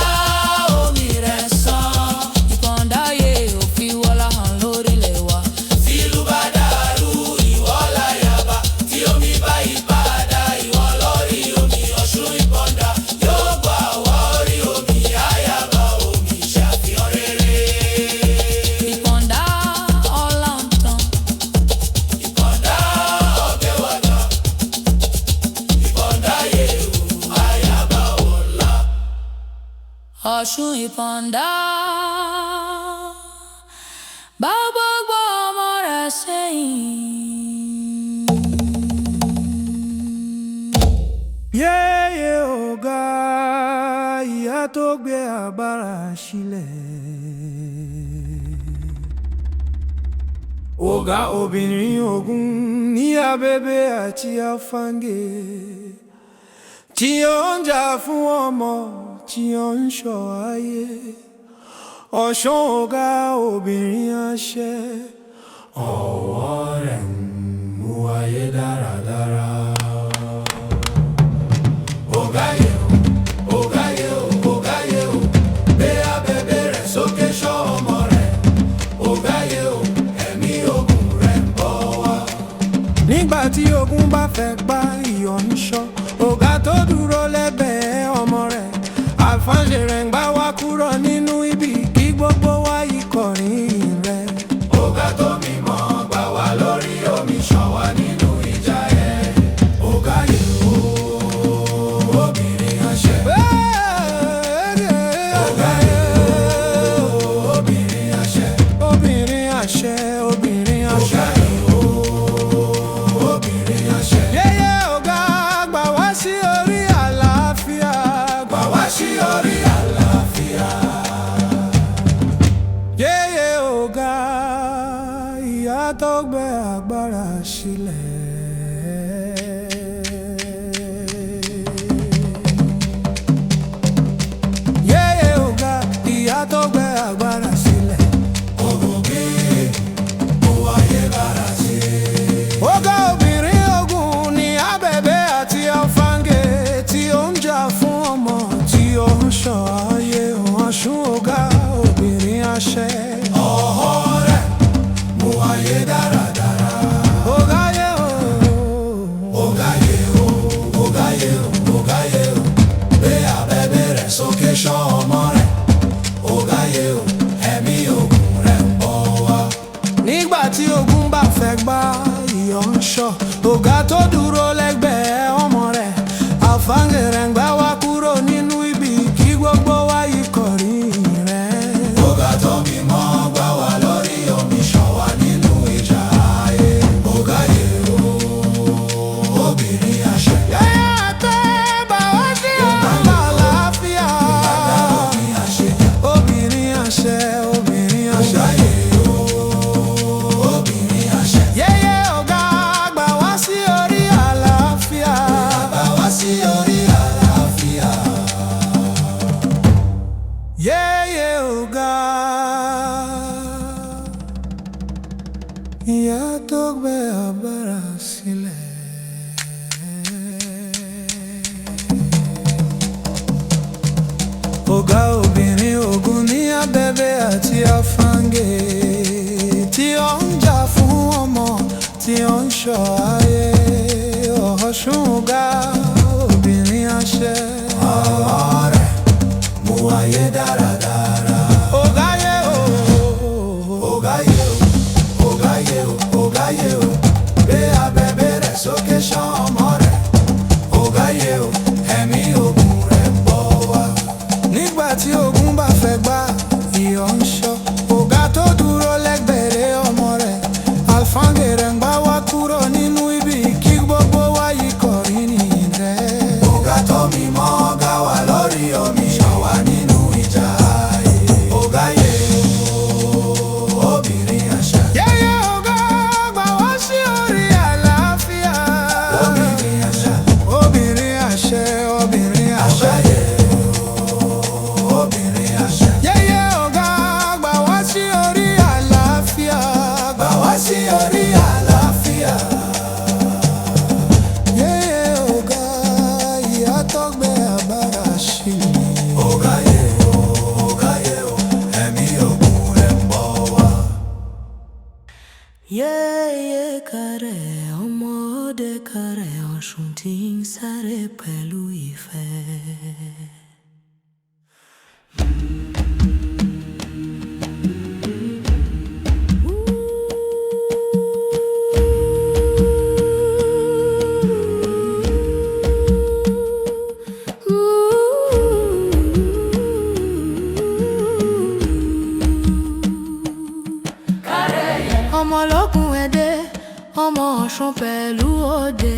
omi rẹ̀ ń sàn. Ìpọ̀ndáyé ò fi wọlá hàn lórílẹ̀ wa. Tí ìlú bá dàrú ìwọ láyàbá. Tí omi bá yí padà ìwọ lórí omi. Ọ̀ṣun Ìpọ̀ndá yóò gbà wá orí omi. Ayaba omi ṣàfihàn rere. Ìpọ̀ndá ọlá ń tàn. Ìpọ̀ndá gbé wa ga. Ìpọ̀ndáyé o ayaba ọlá. Ọ̀ṣun Ìpọ̀ndá bá gbogbo ọmọ rẹ̀ sẹ́yìn. Yéyé ọ̀gá ìyá tó gbé àbárà sílẹ̀. Ọ̀gá obìnrin Ògún ní Abẹ́bẹ́ àti Afange, tí ó ń jà fún ọmọ tí ó ń ṣọ́ ayé. Ọ̀ṣun ọ̀gá obìnrin àṣẹ, ọwọ́ rẹ̀ ń mú ayé dáradára. Ọ̀gáyé o, ọ̀gáyé o, ọ̀gáyé o, gbé abẹ́bẹ́ rẹ̀ sókè ṣọ́ ọmọ rẹ̀. Ọ̀gáyé o, ẹ̀mí ogun rẹ̀ ń bọ̀ wá. Nígbà tí ogun bá fẹ́ gbá ìyọ̀ ń ṣọ́, ọ̀gá tó dúró lẹ́gbẹ̀ẹ́ ọmọ rẹ̀. Àfáǹṣe rẹ̀ ń gbá wá kúrò nínú ibi, kí gbogbo wa ìkọrin rẹ̀. Ọ̀gá tó mímọ́ gbà wá lórí omi, ṣọ́ wa nínú ìjà ẹ̀. Ọ̀gáyé o, obìnrin àṣẹ. Ọ̀gáyé o, obìnrin àṣẹ. Obìnrin àṣẹ, obìnrin àṣẹ. Yéyé ọ̀gá gbà wá sí orí àlàáfíà, gbà wá sí orí àlàáfíà. Yéyé ọ̀gá, ìyá tó gbé agbára sílẹ̀. Yéyé ọ̀gá, ìyá tó gbé agbára sílẹ̀. Ogun kí ó wáyé bára sí. Ọ̀gá obìnrin ogun ni Abẹ́bẹ́ àti Afange, tí ó ń jà fún ọmọ tí ó ń ṣọ́ ayé. Ọ̀ṣun ọ̀gá obìnrin àṣẹ, ọwọ́ rẹ̀ mú ayé dáradára. Ọ̀gáyé o, ọ̀gáyé o, ọ̀gáyé o, ọ̀gáyé o, gbé abẹ́bẹ́ rẹ̀ sókè ṣọ́ ọmọ rẹ̀. Ọ̀gáyé o, ẹ̀mí ogun rẹ̀ ń bọ̀ wá. Nígbà tí ogun bá fẹ́ gbá ìyọ̀ ń ṣọ́, ọ̀gá tó dúró lẹ́gbẹ̀ẹ́ ọmọ rẹ̀. Àfáǹge rẹ̀ ń gbá wá kúrò nínú ibi, kí gbogbo wa ìkọrin rẹ̀. Ọ̀gá tó mímọ́ gbà wá lórí omi, ṣọ́ wa nínú ìjà ayé. Ọ̀gáyé o, obìnrin àṣẹ. Yáyá àtẹ bá wá sí ọ̀la àlàáfíà. Obìnrin àṣẹ, obìnrin àṣẹ. Ọ̀gáyé o, obìnrin àṣẹ. Yéyé ọ̀gá gbà wá sí orí àlàáfíà, gbà wá sí orí àlàáfíà. Yéyé ọ̀gá, ìyá tó gbé agbára sílẹ̀. Ọ̀gá obìnrin ogun ní Abẹ́bẹ́ àti Afange, tí ó ń jà fún ọmọ tí ó ń ṣọ́ ayé. Ọ̀ṣun ọ̀gá obìnrin àṣẹ, ọwọ́ rẹ̀ mú ayé dáradára. Ọ̀gáyé o, ọ̀gáyé o, ọ̀gáyé o, ọ̀gáyé o, gbé abẹ́bẹ́ rẹ̀ sókè ṣọ́ ọmọ rẹ̀. Ọ̀gáyé o, ẹ̀mí ogun rẹ̀ ń bọ̀ wá. Nígbà tí ogun bá fẹ́ gbá ìyọ̀ ń ṣọ́, ọ̀gá tó dúró lẹ́gbẹ̀ẹ́ ọmọ rẹ̀. Àfáǹge rẹ̀ ń gbá wá kúrò nínú ibi, kí gbogbo wa ìkọrin rẹ̀. Ọ̀gá tó mímọ́ gbà wá lórí omi, ṣọ́ wa nínú ìjà ayé. Ọ̀gáyé o, obìnrin àṣẹ. Yéyé ọ̀gá gbà wá sí orí àlàáfíà. Obìnrin àṣẹ, obìnrin àṣẹ, obìnrin àṣẹ. Ọ̀gáyé o, obìnrin àṣẹ. Yéyé ọ̀gá gbà wá sí orí àlàáfíà, gbà wá sí orí àlàáfíà. Yéyé ọ̀gá, ìyá tó gbé agbára sílẹ̀. Ọ̀gáyé o, ọ̀gáyé o, ẹ̀mí ogun rẹ̀ ń bọ̀ wá. Yéyé kẹrẹ ọmọdé kẹrẹ, Ọ̀ṣun tí ń sáré pẹ̀lú ìfẹ́. Ọmọ ológun Ẹdẹ, ọmọ Ọ̀ṣun pẹ̀lú òde.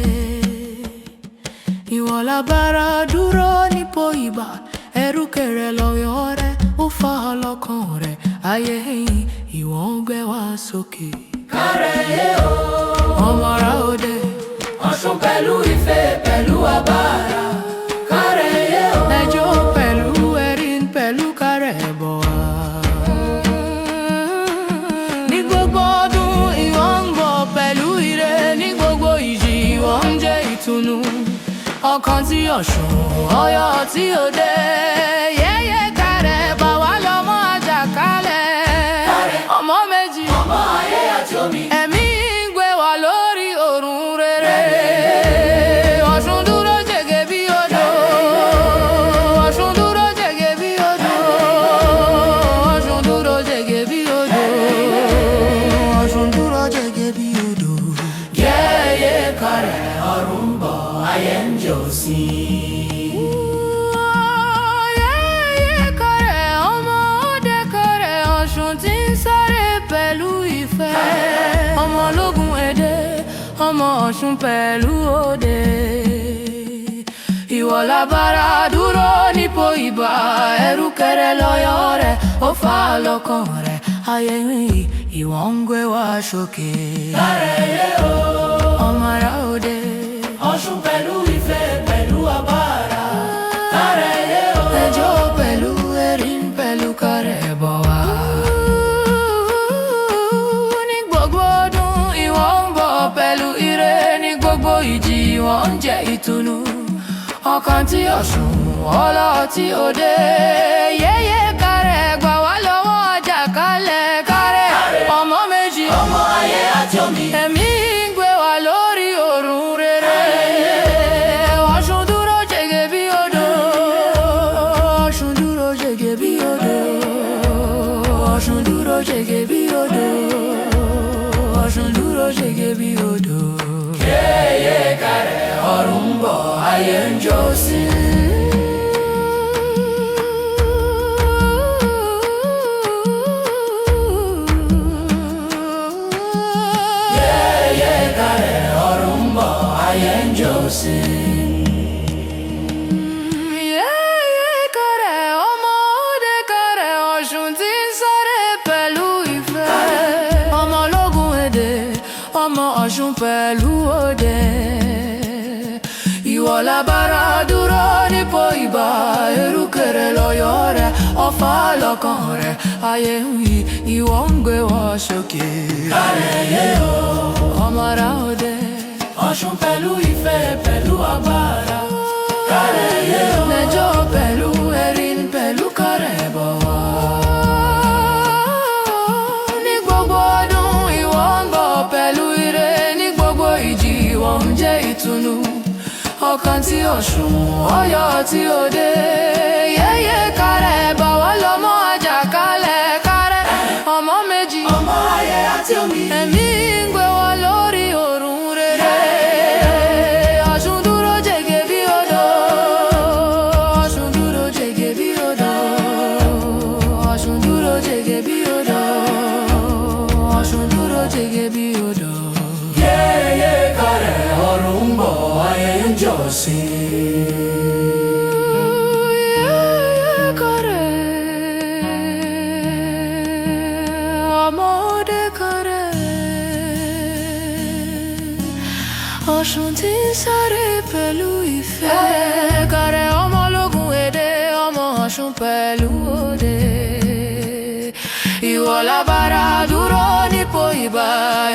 Ìwọ̀n lábára dúró nípò ìbà, ẹrúkẹrẹ lọ́yọ̀ rẹ̀, ó fa ọlọ́kàn rẹ̀. Ayé ìwọ̀n gbé wá sókè. Kárẹ̀yé o, ọmọ ara òde. ọ̀kan tí Ọ̀ṣun Ọ̀yọ́ tí òde yẹ́yẹ́ kárẹ̀ bá wá lọ́mọ Àjàkálẹ̀ ọmọ méjì ọmọ ayé àti omi ẹ̀mí ń gbé wa lórí ọ̀run rere. Ọ̀ṣun dúró jẹ́gẹ́ bí odò, Ọ̀ṣun dúró jẹ́gẹ́ bí odò, Ọ̀ṣun dúró jẹ́gẹ́ bí odò, Ọ̀ṣun dúró jẹ́gẹ́ bí odò. Yẹ́yẹ́ kárẹ̀ ọ̀run bọ̀ ayé ń jó sí i. Yẹ́yẹ́ kárẹ̀ ọmọ òde kárẹ̀ Ọ̀ṣun tí ń sáré pẹ̀lú ìfẹ́. Ọmọ ológun Èdè, ọmọ Ọ̀ṣun pẹ̀lú òde. Ìwọ lábára dúró nípò ìbà, ẹrúkẹrẹ lọ́yọ̀ rẹ̀ ó fà lọ́kàn rẹ̀. Ayé yìí ìwọ ń gbé wá sókè. Kárẹ̀yé o, ọmọ ará òde. Ọ̀ṣun pẹ̀lú ìfẹ́ pẹ̀lú àbára. Kárẹ̀yé o, ẹjọ́ pẹ̀lú erin pẹ̀lú kárẹ̀ bọ̀ wá. Ní gbogbo ọdún ìwọ ń bọ̀ pẹ̀lú ire, ní gbogbo ìjì ìwọ ń jẹ́ ìtùnú. Ọ̀kan tí Ọ̀ṣun Ọ̀lọ́ tí òde yẹ́yẹ́ kárẹ̀ gbà wá lọ́wọ́ Àjàkálẹ̀. Kárẹ̀ ọmọ méjì ọmọ ayé àti omi ẹ̀mí ń gbé wa lórí ọ̀run rere. Ọ̀ṣun dúró jẹ́gẹ́ bí odò, Ọ̀ṣun dúró jẹ́gẹ́ bí odò, Ọ̀ṣun dúró jẹ́gẹ́ bí odò, Ọ̀ṣun dúró jẹ́gẹ́ bí odò. Yẹ́yẹ́ kárẹ̀ ọ̀run bọ̀ ayé ń jó sí i. Yẹ́yẹ́ kárẹ̀ ọ̀run bọ̀ ayé ń jó sí i. Yẹ́yẹ́ kárẹ̀ ọmọ òde kárẹ̀ Ọ̀ṣun tí ń sáré pẹ̀lú ìfẹ́. Ọmọ ológun Èdè, ọmọ Ọ̀ṣun pẹ̀lú òde. Ìwọ lábára dúró nípò ìbà, ẹrúkẹrẹ lọ́yọ̀ rẹ̀ ó fà lọ́kàn rẹ̀. Ayé yìí ìwọ ń gbé wá sókè. Kárẹ̀yé o, ọmọ ará òde. Ọ̀ṣun pẹ̀lú ìfẹ́ pẹ̀lú àbára. Kárẹ̀yé o, ẹjọ́ pẹ̀lú erin pẹ̀lú kárẹ̀ bọ̀ wá. Ní gbogbo ọdún ìwọ ń bọ̀ pẹ̀lú ire, ní gbogbo ìjì ìwọ ń jẹ́ ìtùnú. Ọ̀kan tí Ọ̀ṣun Ọ̀yọ́ tí òde yẹ́yẹ́ kárẹ̀ bá wá lọ́mọ Àjàkálẹ̀. Kárẹ̀ ọmọ méjì ọmọ ayé àti omi ẹ̀mí ń gbé wa lórí ọ̀run rere. Ọ̀ṣun dúró jẹ́gẹ́ bí odò, Ọ̀ṣun dúró jẹ́gẹ́ bí odò, Ọ̀ṣun dúró jẹ́gẹ́ bí odò, Ọ̀ṣun dúró jẹ́gẹ́ bí odò. Yẹ́yẹ́ kárẹ̀ ọ̀run bọ̀ ayé ń jó sí i. Yẹ́yẹ́ kárẹ̀ ọmọ òde kárẹ̀ Ọ̀ṣun tí ń sáré pẹ̀lú ìfẹ́. Kárẹ̀ ọmọ ológun Èdè, ọmọ Ọ̀ṣun pẹ̀lú òde. Ìwọ lábára dúró nípò ìbà,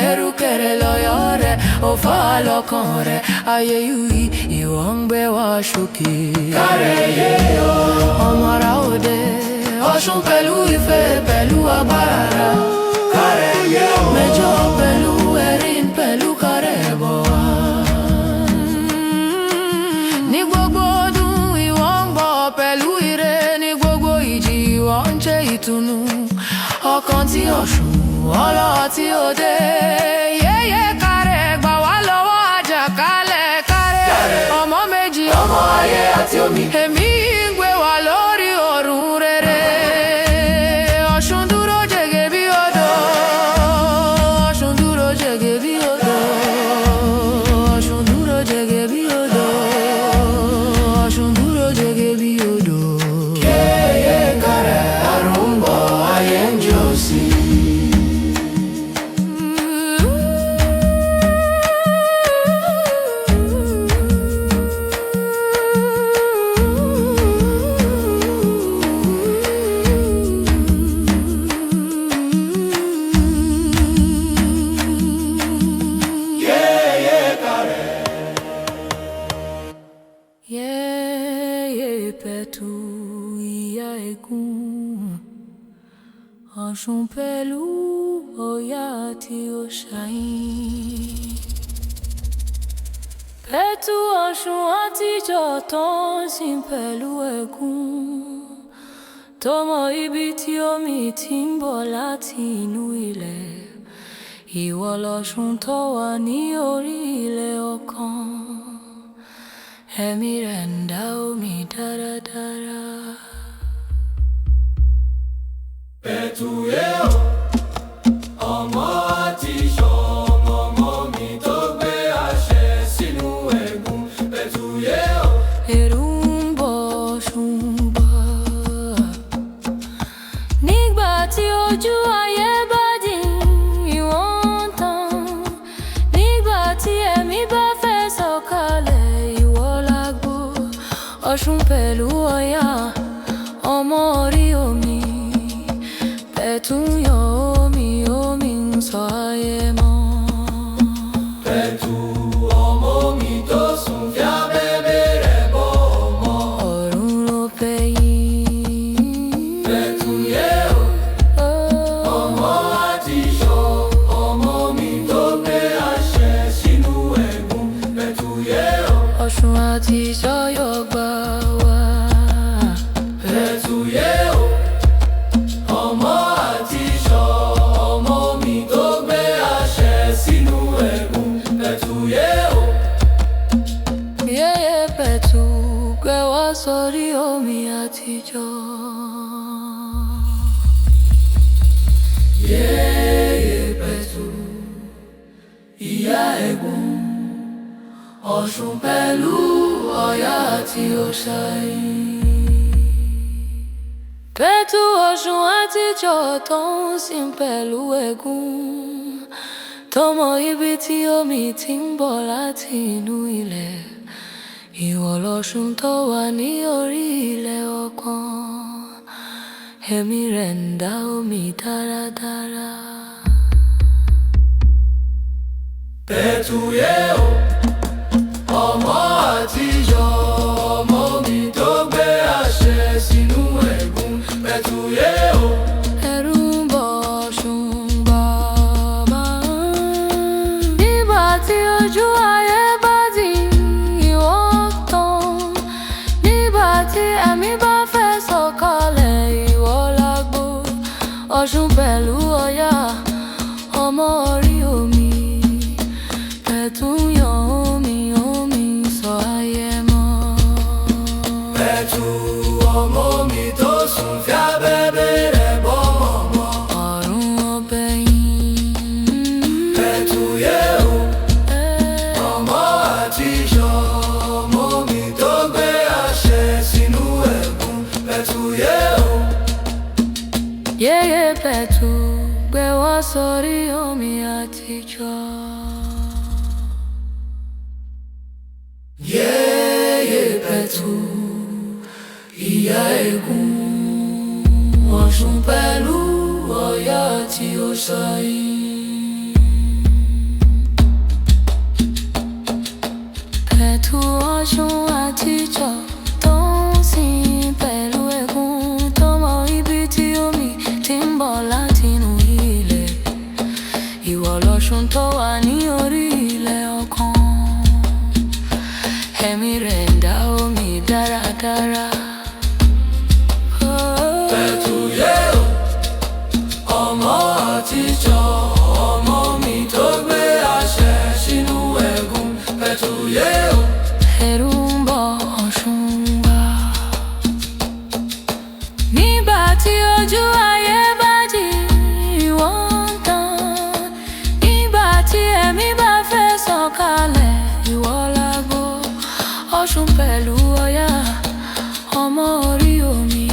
ẹrúkẹrẹ lọ́yọ̀ rẹ̀ ó fà lọ́kàn rẹ̀. Ayé yìí ìwọ ń gbé wá sókè. Kárẹ̀yé o, ọmọ ará òde. Ọ̀ṣun pẹ̀lú ìfẹ́ pẹ̀lú àbára. Kárẹ̀yé o, mẹ́jọ pẹ̀lú erin pẹ̀lú kárẹ̀ bọ̀ wá. Ní gbogbo ọdún ìwọ ń bọ̀ pẹ̀lú ire, ní gbogbo ìjì ìwọ ń jẹ́ ìtùnú. Ọ̀kan tí Ọ̀ṣun Ọ̀lọ́ tí òde yẹ́yẹ́ kárẹ̀ gbà wá lọ́wọ́ Àjàkálẹ̀. Kárẹ̀ ọmọ méjì ọmọ ayé àti omi ẹ̀mí ń gbé wa lórí ọ̀run rere. Ọ̀ṣun dúró jẹ́gẹ́ bí odò, Ọ̀ṣun dúró jẹ́gẹ́ bí odò, Ọ̀ṣun dúró jẹ́gẹ́ bí odò, Ọ̀ṣun dúró jẹ́gẹ́ bí odò. Yẹ́yẹ́ kárẹ̀ ọ̀run bọ̀ ayé ń jó sí i. Ọ̀ṣun pẹ̀lú Ọya àti Òṣàyìn. Pẹ̀tù Ọ̀ṣun àtijọ́ tó ń sìn pẹ̀lú ẹ̀gún, tó mọ ibi tí omi ti ń bọ̀ láti inú ilẹ̀. Ìwọ l'Ọ̀ṣun tó wà ní orí ilẹ̀ ọkàn, ẹ̀mí rẹ̀ ń dá omi dáradára. Pẹ̀tù o, ọmọ àtijọ́, ọmọ mi tó gbé àṣẹ sínú ẹ̀gún. Pẹ̀tù o. Ẹ̀rù ń bọ̀ Ọ̀ṣun bá, nígbà tí ojú ayé bá dí ìwọ̀n tán, nígbà tí ẹ̀mí bá fẹ́ sọ̀kalẹ̀ ìwọ lágbo. Ọ̀ṣun pẹ̀lú Ọya, ọmọ orí omi. Pẹ̀tù yan omi, omi ń sọ ayé mọ́. Pẹ̀tù ọmọ mi tó sùn fi abẹ́bẹ́ rẹ̀ bọ́ ọmọ. Ọ̀run ló pè yín. Pẹ̀tù o, ọmọ àtijọ́, ọmọ mi tó gbé àṣẹ sínú ẹ̀gún. Pẹ̀tù o. Ọ̀ṣun àtijọ́ yóò gbà wá. Pẹ̀tù o, ọmọ àtijọ́, ọmọ mi tó gbé àṣẹ sínú ẹ̀gún. Pẹ̀tù o. Yéyé Pẹ̀tù gbé wá sórí omi àtijọ́. Yéyé Pẹ̀tù, ìyá ẹ̀gún. Ọ̀ṣun pẹ̀lú Ọya àti Òṣàyìn. Pẹ̀tù Ọ̀ṣun àtijọ́ tó ń sìn pẹ̀lú ẹ̀gún, tó mọ ibi tí omi ti ń bọ̀ láti inú ilẹ̀. Ìwọ l'Ọ̀ṣun tó wà ní orí ilẹ̀ ọkàn, ẹ̀mí rẹ̀ ń dá omi dáradára. Pẹ̀tù o, ọmọ àtijọ́, ọmọ mi tó gbé àṣẹ sínú ẹ̀gún. Pẹ̀tù o. Ẹ̀rù ń bọ̀ Ọ̀ṣun bàbá, nígbà tí ojú ayé bá dí ìwọ̀n tán, nígbà tí ẹ̀mí bá fẹ́ sọ̀kalẹ̀ ìwọ lágbo. Ọ̀ṣun pẹ̀lú Ọya, ọmọ orí omi. Pẹ̀tù yan omi, omi ń sọ ayé mọ́. Pẹ̀tù ọmọ mi tó sùn fi abẹ́bẹ́ rẹ̀ bọ́ ọmọ. Ọ̀run ló pè yín. Pẹ̀tù o, ọmọ àtijọ́, ọmọ mi tó gbé àṣẹ sínú ẹ̀gún. Pẹ̀tù o. Yéyé Pẹ̀tù gbé wá sórí omi àtijọ́. Yéyé Pẹ̀tù, ìyá ẹ̀gún. Ọ̀ṣun pẹ̀lú Ọya àti Òṣàyìn. Pẹ̀tù Ọ̀ṣun àtijọ́ tó ń sìn pẹ̀lú ẹ̀gún, tó mọ ibi tí omi ti ń bọ̀ láti inú ilẹ̀. Ìwọ l'Ọ̀ṣun tó wà ní orí ilẹ̀ ọkàn, ẹ̀mí rẹ̀ ń dá omi dáradára. Pẹ̀tù o, ọmọ àtijọ́, ọmọ mi tó gbé àṣẹ sínú ẹ̀gún. Pẹ̀tù o. Ẹ̀rù ń bọ̀ Ọ̀ṣun wá, nígbà tí ojú ayé bá dí ìwọ̀n tán, nígbà tí ẹ̀mí bá fẹ́ sọ̀kalẹ̀ ìwọ lágbo. Ọ̀ṣun pẹ̀lú Ọya, ọmọ orí omi.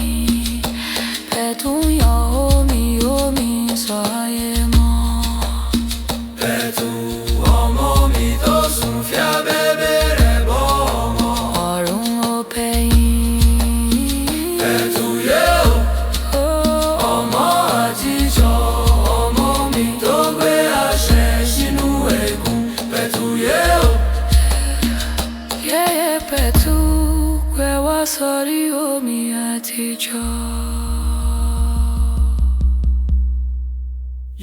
Pẹ̀tù yan omi, omi ń sọ ayé mọ́. Pẹ̀tù ọmọ mi tó sùn fi abẹ́bẹ́ rẹ̀ bọ́ ọmọ. Ọ̀run ló pè yín. Pẹ̀tù o, ọmọ àtijọ́, ọmọ mi tó gbé àṣẹ sínú ẹ̀gún. Pẹ̀tù o. Yéyé Pẹ̀tù gbé wá sórí omi àtijọ́.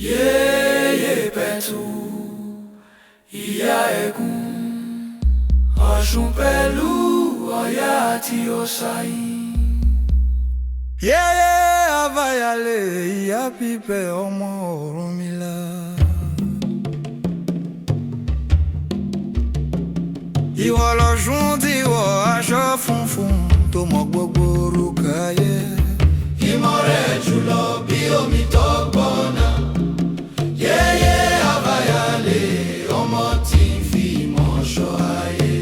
Yèyé Pẹ̀tù, ìyá Ẹ̀gún, Ọ̀ṣun pẹ̀lú Ọ̀yá àti Ọ̀ṣàyí. Yèyé Àbáyálé, ìyá Pípẹ́ ọmọ Ọ̀rúnmìlà. Ìwọ l'Ọ̀ṣun tí wọ aṣọ funfun tó mọ gbogbo orúkọ ayé. Ìmọ̀ rẹ̀ jùlọ bí omi tó gbọ́nà. Yèyé Àbáyálé, ọmọ tí ń fi ìmọ̀ ṣọ́ ayé.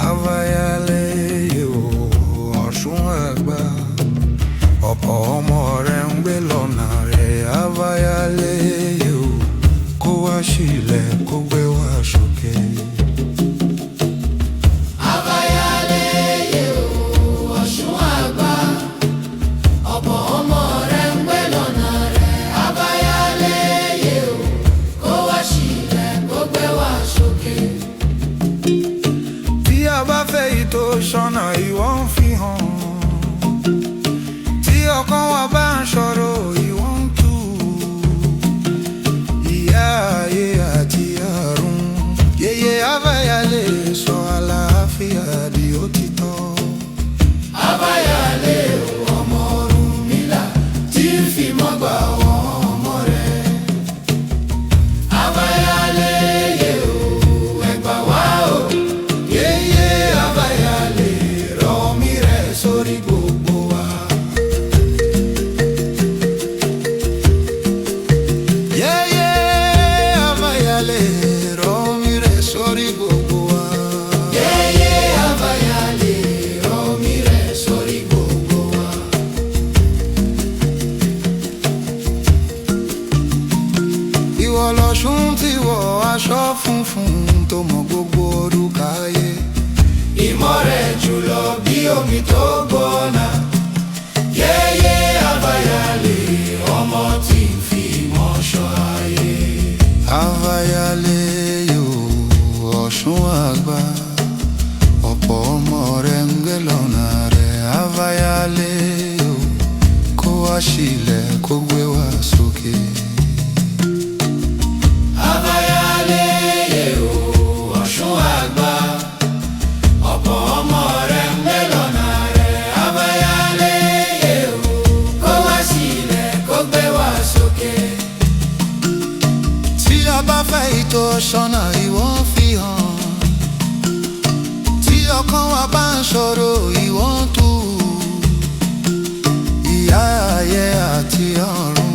Àbáyálé yóò Ọ̀ṣun àgbà, ọ̀pọ̀ ọmọ rẹ̀ ń gbé lọ́nà rẹ̀. Àbáyálé yóò kó wá sílẹ̀ kó gbé wá sókè. Àbáyálé yóò Ọ̀ṣun àgbà, ọ̀pọ̀ ọmọ rẹ̀ ń gbé lọ́nà rẹ̀. Àbáyálé yóò kó wá sílẹ̀ kó gbé wá sókè. Tí a bá fẹ́ ìtọ́sọ́nà ìwọ ń fi hàn, tí ọkàn wa bá ń ṣọ̀rọ̀ ìwọ ń tú. Ìyá ayé àti ọ̀run, Yèyé Àbáyálé sọ àlàáfíà di òtítọ́. Àbáyálé ọmọ Ọ̀rúnmìlà tí ń fi mọ́gbà wọn ọmọ rẹ̀. Àbáyálé ẹgbà wá o. Yèyé Àbáyálé rọ̀ mí rẹ̀ sórí gbogbo wa. Yèyé Àbáyálé rọ̀ mí rẹ̀ sórí gbogbo wa. Yèyé Àbáyálé rọ̀ mí rẹ̀ sórí gbogbo wa. Ìwọ l'Ọ̀ṣun tí wọ aṣọ funfun tó mọ gbogbo orúkọ ayé. Ìmọ̀ rẹ̀ jùlọ bí omi tó gbọ́nà. Yèyé Àbáyálé, ọmọ tí ń fi ìmọ̀ ṣọ́ ayé. Àbáyálé yóò Ọ̀ṣun àgbà, ọ̀pọ̀ ọmọ rẹ̀ ń gbé lọ́nà rẹ̀. Àbáyálé yóò kó wá sílẹ̀ kó gbé wá sókè. Àbáyálé Ọ̀ṣun àgbà, ọ̀pọ̀ ọmọ rẹ̀ ń gbé lọ́nà rẹ̀. Àbáyálé kó wá sílẹ̀ kó gbé wá sókè. Tí a bá fẹ́ ìtọ́sọ́nà ìwọ ń fi hàn, tí ọkàn wa bá ń ṣọ̀rọ̀ ìwọ ń tú. Ìyá ayé àti ọ̀run,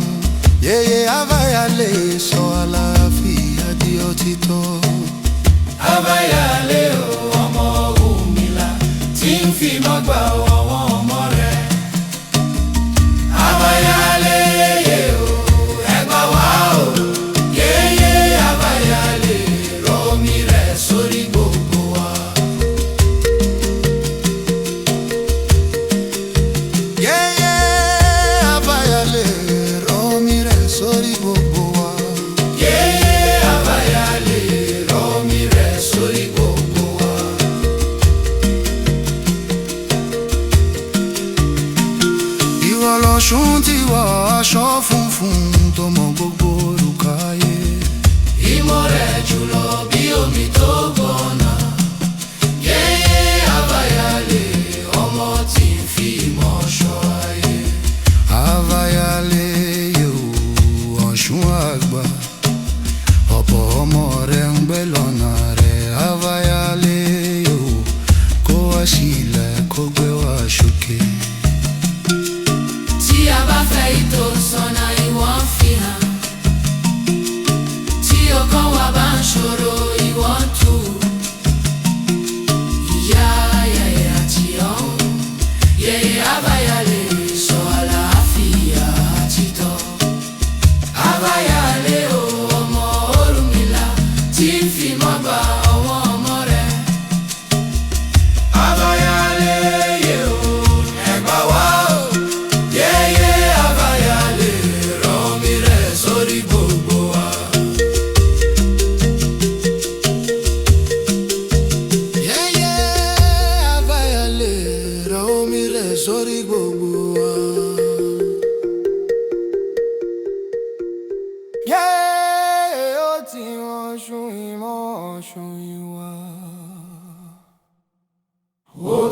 Yèyé Àbáyálé sọ àlàáfíà di òtítọ́. Àbáyálé ọmọ Ọ̀rúnmìlà tí ń fi mọ́gbà wọn ọmọ rẹ̀. Àbáyálé ẹgbà wá o. Yèyé Àbáyálé rọ̀ mí rẹ̀ sórí gbogbo wa.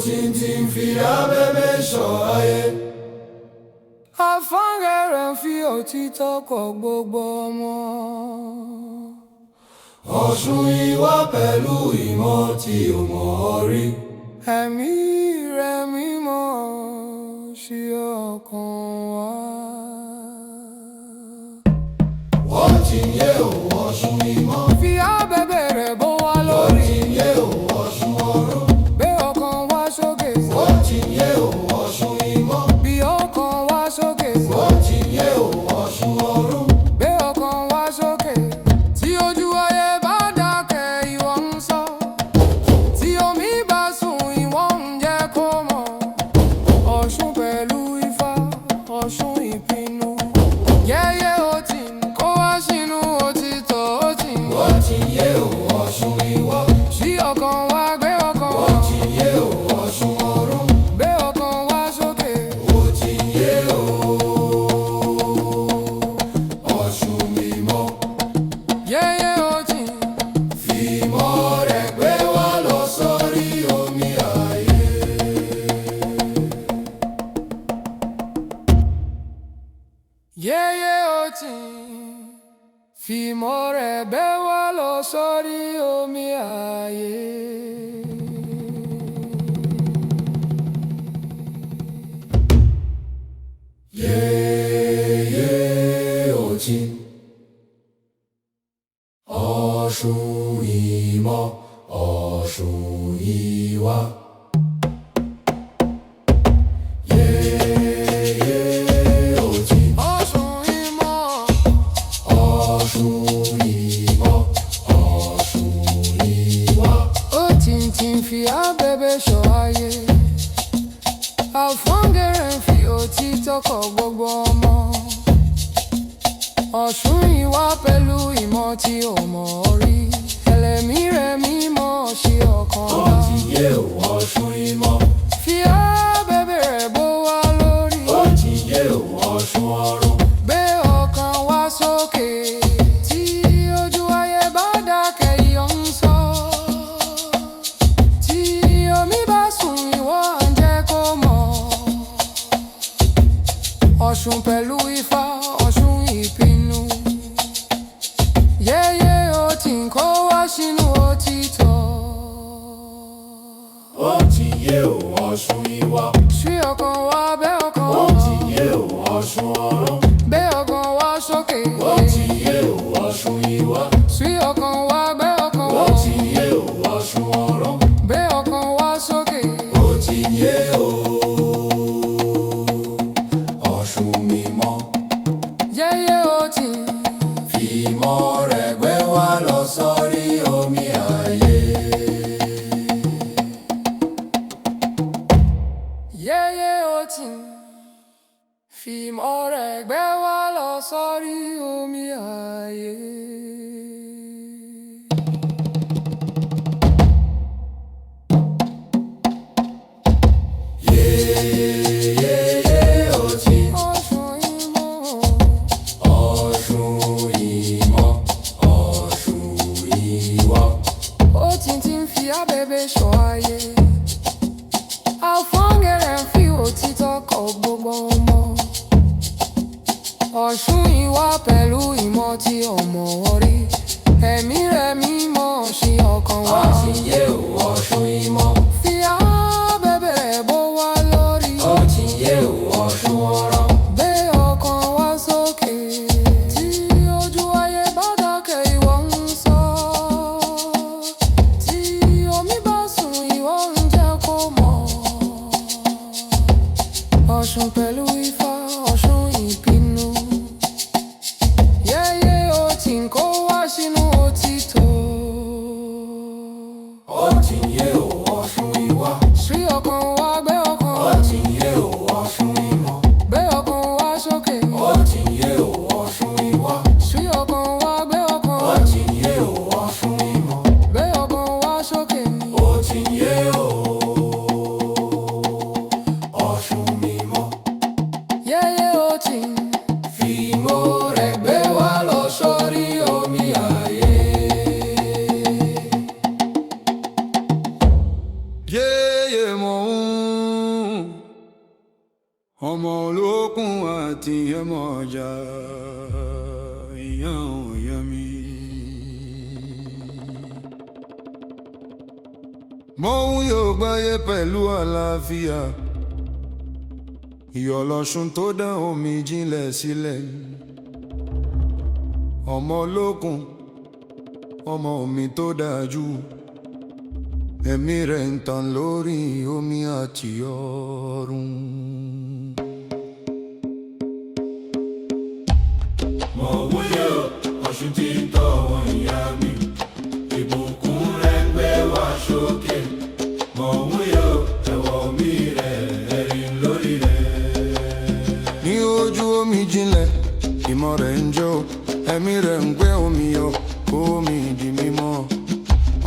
ti ń fi abẹ́bẹ́ ṣọ́ ayé. Afángẹrẹ fi òtítọ́ kọ́ gbogbo ọmọ. Ọ̀ṣun ìwà pẹ̀lú ìmọ̀ tí o mọ̀ rí. Ẹ̀mí rẹ̀ mímọ́ sí ọkàn wa. Wọ́n ti ń yé o Ọ̀ṣun ìmọ̀. Fi abẹ́bẹ́ rẹ̀ bó wa Wọ́n lórí. ti ń yé o Ọ̀ṣun ọ̀run. Gbé ọkàn wa sókè. Wọ́n ti ń yé o Ọ̀ṣun ìmọ̀. Bí ọkàn wa sókè. Wọ́n ti ń yé o Ọ̀ṣun ọ̀run. Gbé ọkàn wa sókè. Tí ojú ayé bá dákẹ́ ìwọ ń sọ. Tí omi bá sùn ìwọ ń jẹ́ kó mọ̀. Ọ̀ṣun pẹ̀lú Ifá, Ọ̀ṣun ìpinnu. Yẹ́yẹ́ ó ti ń kó wá sínú òtítọ́ ó ti ń. Wọ́n ti ń yé o Ọ̀ṣun ìwà. Sí ọkàn wa gbé ọkàn wa. Wọ́n ti ń yé o Ọ̀ṣun ọ̀run. Gbé ọkàn wa sókè. Ó ti ń yé o Ọ̀ṣun mímọ́. Yẹ́yẹ́ ó ti ń. Fi ìmọ̀ rẹ̀ gbé wa lọ sórí omi ayé. Yẹ́yẹ́ ó ti ń. Fìmọ̀ rẹ̀ bẹ́ wá lọ sórí omi ayé. Yéyé ó ti ń. Ọ̀ṣun ìmọ̀, Ọ̀ṣun ìwà. Yéyé ó ti ń. Ọ̀ṣun ìmọ̀. Ọ̀ṣun ìmọ̀, Ọ̀ṣun ìwà. Ó ti ń fi abẹ́bẹ́ ṣọ́ ayé. Afángẹrẹ ń fi òtítọ́ kọ́ gbogbo ọmọ. Ọ̀ṣun ìwà pẹ̀lú ìmọ̀ tí ó mọ̀ rí. Ẹlẹ́mí rẹ̀ mímọ́ sí ọkàn wa. Wọ́n ti ń yé o Ọ̀ṣun ìmọ̀. Fi abẹ́bẹ́ rẹ̀ bó wa lórí. Wọ́n ti ń yé o Ọ̀ṣun ọ̀run. Gbé ọkàn wa sókè. Tí ojú ayé bá dákẹ́ ìyọ̀ ń sọ. Tí omi bá sùn ìwọ ń jẹ́ kó mọ̀. Ọ̀ṣun pẹ̀lú Ifá, Ọ̀ṣun ìpinnu. Yẹ́yẹ́ ó ti ń kó wá sínú òtítọ́. Wọ́n ti ń yé o Ọ̀ṣun ìwà. Sí ọkàn wa bẹ́ ọkàn Wọ́n wa. ti ń yé o Ọ̀ṣun ọ̀run. Gbé ọkàn wa sókè. Wọ́n ti ń yé o Ọ̀ṣun ìwà. Sí ọkàn wa bẹ́ ọkàn wa. Wọ́n ti ń yé o Ọ̀ṣun ọ̀run. Gbé ọkàn wa sókè. Ó ti ń yé o Ọ̀ṣun mímọ́. Yẹ́yẹ́ ó ti ń. Fi ìmọ̀ rẹ̀ gbé wa lọ sórí omi ayé. Yẹ́yẹ́ ó ti ń. Fìmọ̀ rẹ̀ gbé wa lọ sórí omi ayé. Yéyé ó ti ń. Ọ̀ṣun ìmọ̀. Ọ̀ṣun ìmọ̀, Ọ̀ṣun ìwà. Ó ti ń fi abẹ́bẹ́ ṣọ́ ayé. Afángẹrẹ ń fi òtítọ́ kọ́ gbogbo ọmọ. Ọ̀ṣun ìwà pẹ̀lú ìmọ̀ tí ó mọ̀ rí. Ẹ̀mí rẹ̀ mímọ́ sí ọkàn wa. Wọ́n ti ń yé o Ọ̀ṣun ìmọ̀. Fi abẹ́bẹ́ rẹ̀ bó wa lórí. Ó ti ń yé o Ọ̀ṣun ọ̀run. Gbé ọkàn wa sókè. Tí ojú ayé bá dákẹ́ ìwọ ń sọ. Tí omi bá sùn ìwọ ń jẹ́ kó mọ̀. Ọ̀ṣun pẹ̀lú Ifá, Ọ̀ṣun ìpinnu. Yẹ́yẹ́ ó ti ń kó wá sínú òtítọ́. Ó ti ń yé o Ọ̀ṣun ìwà. Sí ọkàn wa gbé ọkàn Ó wa. ti ń yé o Ọ̀ṣun ìmọ̀. Gbé ọkàn wa sókè. Ó ti ń yé o Ọ̀ṣun ìwà. Sí ọkàn wa gbé ọkàn Ó wa. ti ń yé o Ọ̀ṣun ìmọ̀. Gbé ọkàn wa sókè. Ó ti ń yé o Ọ̀ṣun mímọ́. Yẹ́yẹ́ ó ti ń. Fi ìmọ̀ rẹ̀ gbé wa lọ sórí omi ayé. Yẹ́yẹ́ mò ń ọmọ olókun àti ẹmọ ọjà ìyá òyà mi. Mo yóò gbáyé pẹ̀lú àlàáfíà, ìyọ̀lọ́ṣun tó dá omi jinlẹ̀ sílẹ̀. Ọmọ olókun, ọmọ omi tó dájú, ẹ̀mí rẹ̀ ń tàn lórí omi àti ọ̀run. Mo wúyè o, Ọ̀ṣun tí ń tọ́ wọn ìyá mi, ìbùkún rẹ̀ ń gbé wá sókè. Mo wúyè o, ẹ̀wọ̀ mi rẹ̀ ẹ̀rín lórí rẹ̀. Ní ojú omi jinlẹ̀, ìmọ̀ rẹ̀ ń jó, ẹ̀mí rẹ̀ ń gbé omi yọ, omi di mímọ́.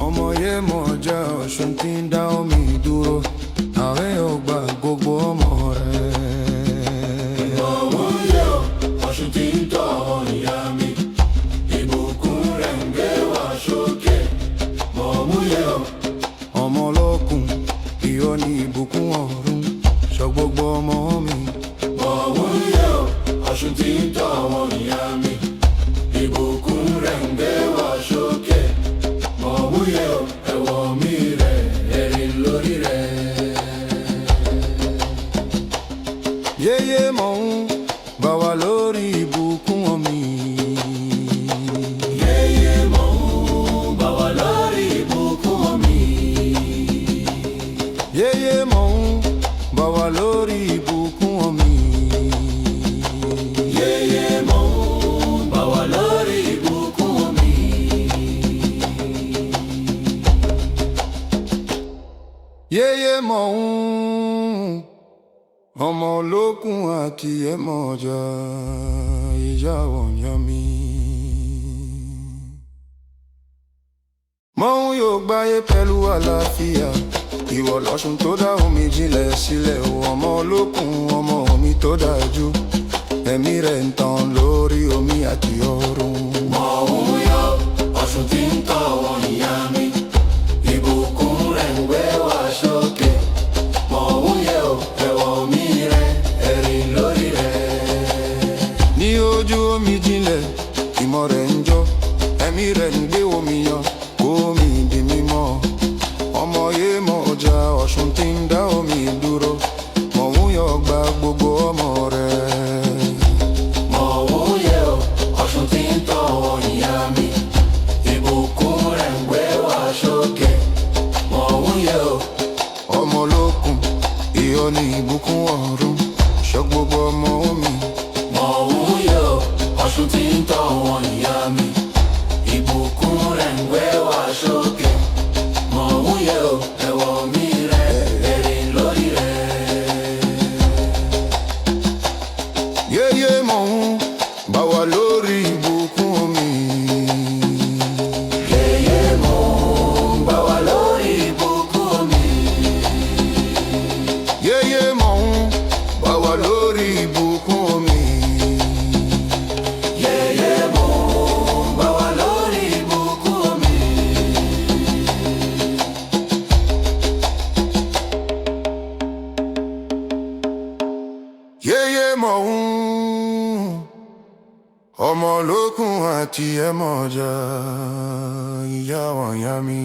Ọmọ yé mọ̀ ọjà Ọ̀ṣun tí ń dá omi dúró, ààrẹ ọgbà gbogbo ọmọ rẹ̀. Mo wúyè o, Ọ̀ṣun tí ń tọ́ wọn ìyá mi, ìbùkún rẹ̀ ń gbé wá sókè. Mo wúyè o, Ọmọ olókun, ìwọ ni ìbùkún ọ̀run, ṣọ́ gbogbo ọmọ mi. mo wúyè o, Ọ̀ṣun tí ń tọ́ wọn ìyá mi, ìbùkún rẹ̀ ń gbé wá sókè. Mo wúyè o, ẹ̀wọ̀ mi rẹ̀ ẹ̀rín lórí rẹ̀. Yéyé mọ̀ ń bá wa lórí ìbùkún omi. Yéyé mọ̀ ń bá wa lórí ìbùkún omi. Yéyé mọ̀ ń bá wa lórí ìbùkún omi. Yéyé mọ̀ ń bá wa lórí ìbùkún omi. Yéyé mọ̀ ń ọmọ olókun àti ẹmọ ọjà ìyá òyà mi. Mọ̀ ń yóò gbáyé pẹ̀lú àlàáfíà, ìwọ lọ́ṣun tó dá omi jinlẹ̀ sílẹ̀. Ọmọ olókun, ọmọ omi tó dájú, ẹ̀mí rẹ̀ ń tàn lórí omi àti ọ̀run. Mo wúyè o, Ọ̀ṣun tí ń tọ́ wọn ìyá mi, ìbùkún rẹ̀ ń gbé wá sókè. Mo wúyè o, ẹ̀wọ̀ mi rẹ̀ ẹ̀rín lórí rẹ̀. Ní ojú omi jinlẹ̀, ìmọ̀ rẹ̀ ń jó, ẹ̀mí rẹ̀ ń gbé omi yọ, omi di mímọ́. Ọmọ yé mọ̀ ọjà Ọ̀ṣun tí ń dá omi dúró, Mo wúyè gba gbogbo ọmọ rẹ̀. Mo wúyè o, Ọ̀ṣun tí ń tọ́ wọn ìyá mi, ìbùkún rẹ̀ ń gbé wá sókè. Mo wúyè o, Ọmọ olókun, ìwọ ni ìbùkún ọ̀run, ṣọ́ gbogbo ọmọ mi. mo wúyè o, Ọ̀ṣun tí ń tọ́ wọn ìyá mi, ìbùkún rẹ̀ ń gbé wá sókè. Mo wúyè o, ẹ̀wọ̀ mi rẹ̀ ẹ̀rín lórí rẹ̀. Yéyé mọ̀ ń bá wa lórí ìbùkún omi. Yéyé mọ̀ ń bá wa lórí ìbùkún omi. Yéyé mọ̀ ń bá wa lórí ìbùkún omi. Yéyé mọ̀ ń bá wa lórí ìbùkún omi. Yéyé mọ̀ ń ọmọ olókun àti ẹmọ ọjà ìyá òyà mi.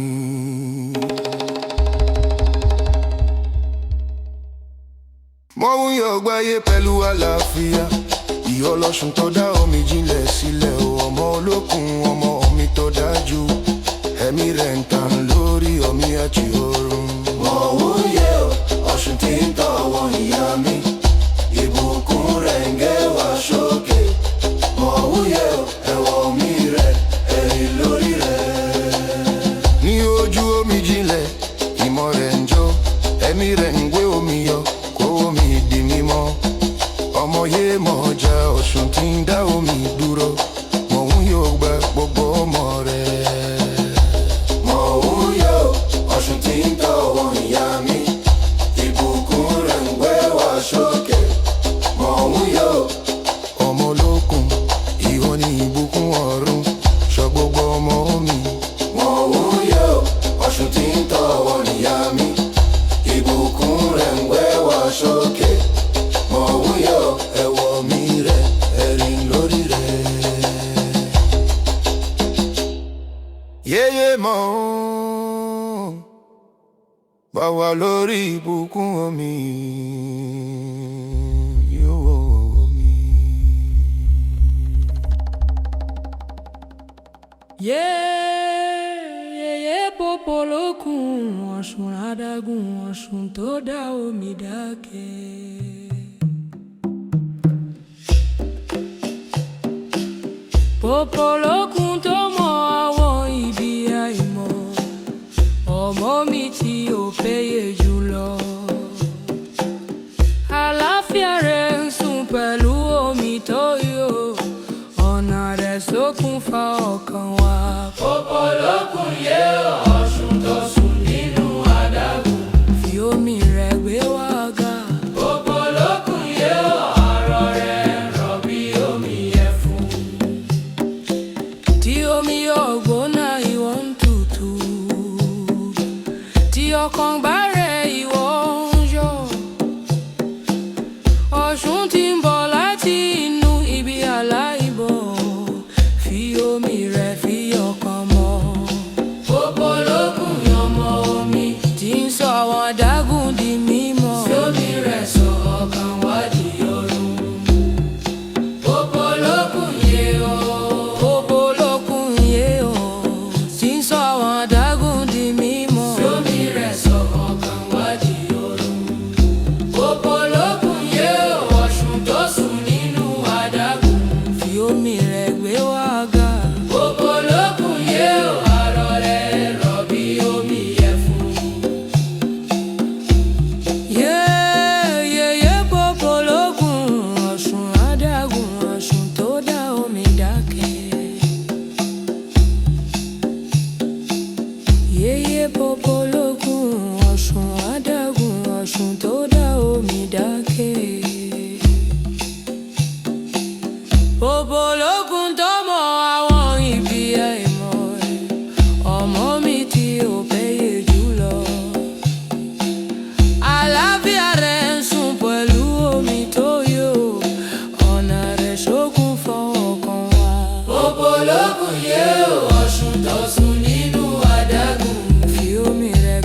Mo wúyè gbáyé pẹ̀lú àlàáfíà, ìyọ̀lọ́ṣun tó dá omi jinlẹ̀ sílẹ̀. Ọmọ olókun, ọmọ omi tó dájú, ẹ̀mí rẹ̀ ń tàn lórí omi àti ọ̀run. Mo wúyè o, Ọ̀ṣun tí ń tọ́ wọn ìyá mi, ìbùkún rẹ̀ ń gbé wá sókè. Mo wúyè o, ẹ̀wọ̀ mi rẹ̀ ẹ̀rín lórí rẹ̀. Ní ojú omi jinlẹ̀, ìmọ̀ rẹ̀ ń jó, ẹ̀mí rẹ̀ ń gbé omi yọ, kó omi di mímọ́. Ọmọ yé mọ̀ ọjà Ọ̀ṣun tí ń dá omi dúró, Mo wúyè gba gbogbo ọmọ rẹ̀. Mo wúyè o, Ọ̀ṣun tí ń tọ́ wọn ìyá mi, ìbùkún rẹ̀ ń gbé wá sókè. Mo wúyè o, Ọmọ olókun, ìwọ ni ìbùkún ọ̀run, ṣọ́ gbogbo ọmọ mi. mo wúyè o, Ọ̀ṣun tí ń tọ́ wọn ìyá mi, ìbùkún rẹ̀ ń gbé wá sókè. Mo wúyè bá wà lórí ìbùkún omi. Yeye popo lókun Ọ̀ṣun adágún Ọ̀ṣun tó dá omi dákẹ́. Popo lókun tó mọ àwọn ibi àìmọ̀, ọmọ mi tí ò péye jùlọ. Àlàáfíà rẹ̀ ń sùn pẹ̀lú omi tó yọ, ọ̀nà rẹ̀ ṣókùnfà ọkàn wa. Popo lókun yé Ọ̀ṣun tó sùn nínú adágún, fi omi rẹ̀ gbé wa ga. Popo lókun yé ọ̀rọ̀ rẹ̀ rọ̀ bí omi ẹ̀fún. Tí omi yóò gbóná ìwọ ń tutù, tí ọkàn bá rẹ̀ ìwọ ń yọ̀. Ọ̀ṣun tí ń bọ̀ láti inú ibi aláìbọ̀, fi omi rẹ̀ fi ọkàn mọ́. Popo lókun yọmọ omi tí ń sọ àwọn adágún di mímọ́. Fi omi rẹ̀ sọ ọkàn wa di ọ̀run. Popo lókun yé o, popo lókun yé o, tí ń sọ àwọn adágún di mímọ́. Fi omi rẹ̀ sọ ọkàn wa di ọ̀run. Popo lókun yé o, Ọ̀ṣun tó sùn nínú adágún, fi omi rẹ̀ gbé wa ga. Popo lókun yé o, ọ̀rọ̀ rẹ̀ rọ̀ bí omi ẹ̀fún. Yeye popo lókun Ọ̀ṣun adágún Ọ̀ṣun tó dá omi dákẹ́. Yeye popo lókun Ọ̀ṣun adágún Ọ̀ṣun tó dá omi dákẹ́. Popo lókun tó mọ àwọn ibi àìmọ̀ rẹ̀, ọmọ mi tí ò péye jùlọ. Àlàáfíà rẹ̀ ń sùn pẹ̀lú omi tó yọ, ọ̀nà rẹ̀ ṣókùnfà ọkàn wa. Popo lókun yé Ọ̀ṣun tó sùn nínú adágún, fi omi rẹ̀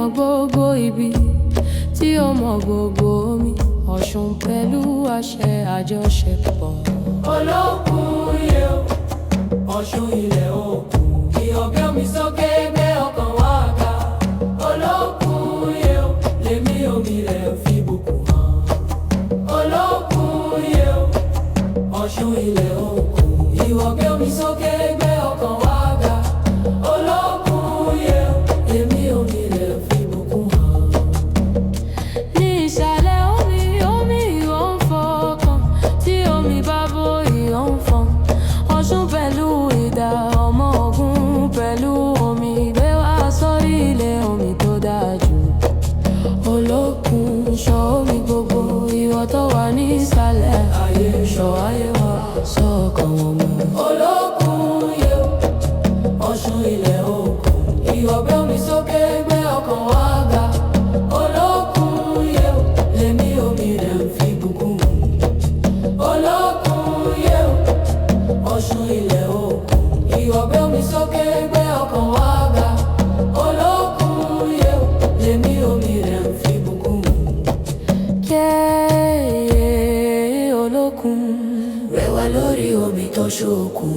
mọ gbogbo ibi, tí ó mọ gbogbo omi. Ọ̀ṣun pẹ̀lú àṣẹ àjọṣepọ̀. Olókun yẹ o, Ọ̀ṣun ilẹ̀ òkun. Ìyọ̀gbẹ́ omi sókè gbé ọkàn wá ga. Olókun yẹ o, lèmi omi rẹ̀ fi bùkún hàn. Olókun yẹ o, Ọ̀ṣun ilẹ̀ òkun. Ìyọ̀gbẹ́ omi sókè gbé ọkàn wá ga. Olókun yẹ o, lèmi omi rẹ̀ fi bùkún hàn. Ní ìsàlẹ̀ omi, omi ìwọ̀ ń fọkàn. Tí omi bá bó ìyọ̀ ń fọn. Ọ̀ṣun pẹ̀lú ìdá ọmọ Ògún pẹ̀lú omi gbé wá sórí ilẹ̀ omi tó dáa jù. Olókun ṣọ́ omi gbogbo ìwọ tó wà ní ìsàlẹ̀ ayé, ṣọ́ ayé wa sọ́kàn wọn mọ́. Olókun yẹ o, Ọ̀ṣun ilẹ̀ òkun. Ìyọ̀gbẹ́ omi sókè gbé ọkàn wá ga. Olókun yẹ o, lèmi omi rẹ̀ fi bùkún. Olókun yẹ o, Ọ̀ṣun ilẹ̀ òkun. Ìyọ̀gbẹ́ omi sókè gbé ọkàn wá ga. Olókun yẹ o, lèmi omi rẹ̀ fi bùkún. Yẹ́ẹ́ olókun, rẹwà lórí omi tó ṣókun.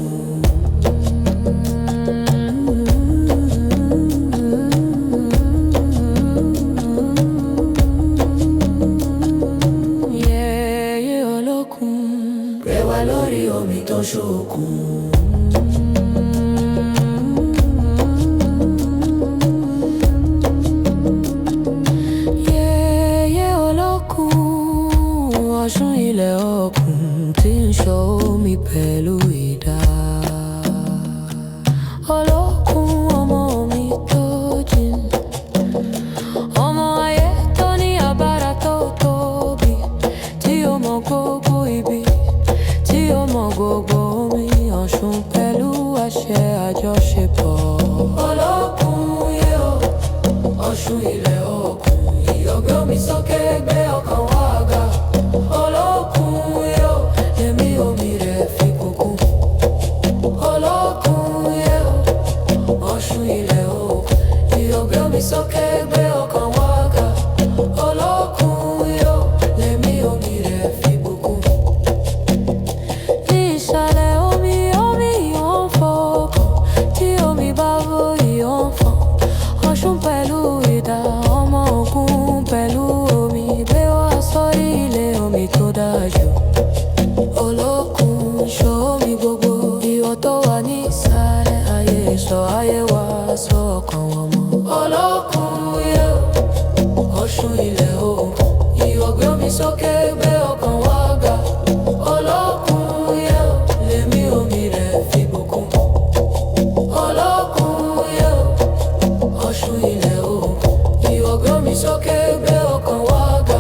Yẹ́ẹ́ olókun, rẹwà lórí omi tó ṣókun. Ọ̀ṣun ilẹ̀ òkun tí ń ṣọ́ omi pẹ̀lú ìdá. Olókun ọmọ omi tó jìn. Ọmọ ayé tó ní agbára tó tóbi. Tí ó mọ gbogbo ibi, tí ó mọ gbogbo omi. Ọ̀ṣun pẹ̀lú àṣẹ àjọṣepọ̀. Olókun yẹ o, Ọ̀ṣun ilẹ̀ òkun. Ìyọ̀gbẹ́ omi sókè gbé ọkàn wá ga. Olókun yẹ o, lèmi omi rẹ̀ fi bùkún. Olókun yẹ o, Ọ̀ṣun ilẹ̀ òkun. Ìyọ̀gbẹ́ omi sókè gbé ọkàn wá ga. Olókun yẹ o, lèmi omi rẹ̀ fi bùkún. Ní ìsàlẹ̀ omi, omi ìyọ̀ ń fọkàn. Tí omi bá bó ìyọ̀ ń fọn. Ọ̀ṣun pẹ̀lú ìdá ọmọ Ògún pẹ̀lú omi gbé wá sórí ilẹ̀ omi tó dáa jù. Olókun ṣọ́ omi gbogbo ìwọ tó wà ní ìsàlẹ̀ ayé, ṣọ́ ayé wa sọ́kàn wọn mọ́. Olókun yẹ o, Ọ̀ṣun ilẹ̀ òkun. Ìyọ̀gbẹ́ omi sókè gbé ọkàn wá ga. Olókun yẹ o, lèmi omi rẹ̀ fi bùkún. Olókun yẹ o, Ọ̀ṣun ilẹ̀ òkun. Ìyọ̀gbẹ́ omi sókè gbé ọkàn wá ga.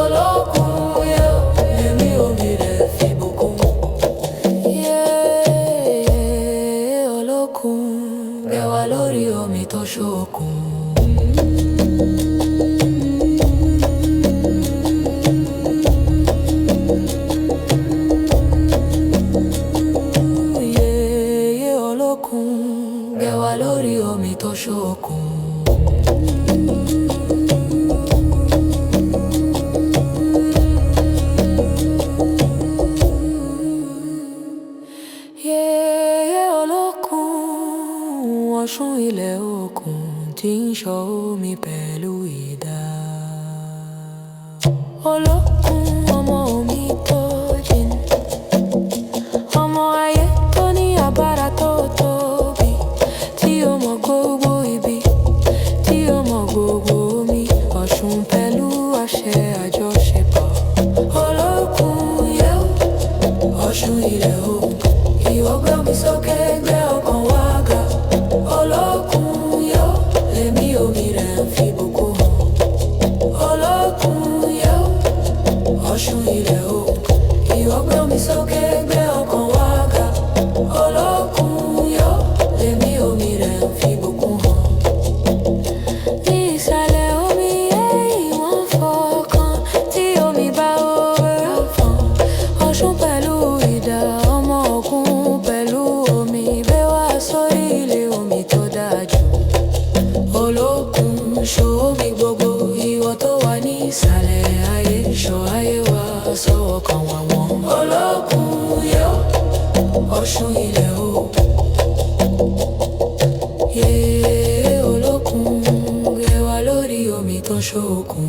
Olókun yẹ o, lèmi omi rẹ̀ fi bùkún. Yẹ́ẹ́ olókun, rẹwà lórí omi tó ṣókun. Yẹ́ẹ́ olókun, rẹwà lórí omi tó ṣókun. Yẹ́ẹ́ olókun, Ọ̀ṣun ilẹ̀ òkun tí ń ṣọ́ omi pẹ̀lú ìdá. Olókun ọmọ omi tó jìn. Ọmọ ayé tó ní agbára tó tóbi. Tí ó mọ gbogbo ibi, tí ó mọ gbogbo omi. Ọ̀ṣun pẹ̀lú àṣẹ àjọṣepọ̀. Olókun yẹ o, Ọ̀ṣun ilẹ̀ òkun. Ìyọ̀gbẹ́ omi sókè gbé ọkàn wá ga. Olókun yẹ o, lèmi omi rẹ̀ fi bùkún hàn. Olókun yẹ o, Ọ̀ṣun ilẹ̀ òkun. Ìyọ̀gbẹ́ omi sókè gbé ọkàn wá ga. Olókun yẹ o, lèmi omi rẹ̀ fi bùkún hàn. Ní ìsàlẹ̀ omi, ìwọ̀ ń fọkàn. Tí omi bá ó fọn. Ọ̀ṣun pẹ̀lú ìdá ọmọ Ògún pẹ̀lú omi gbé wá Ọ̀ṣun ilẹ̀ o. Yéé olókun gbé wa lórí omi tó ṣókun.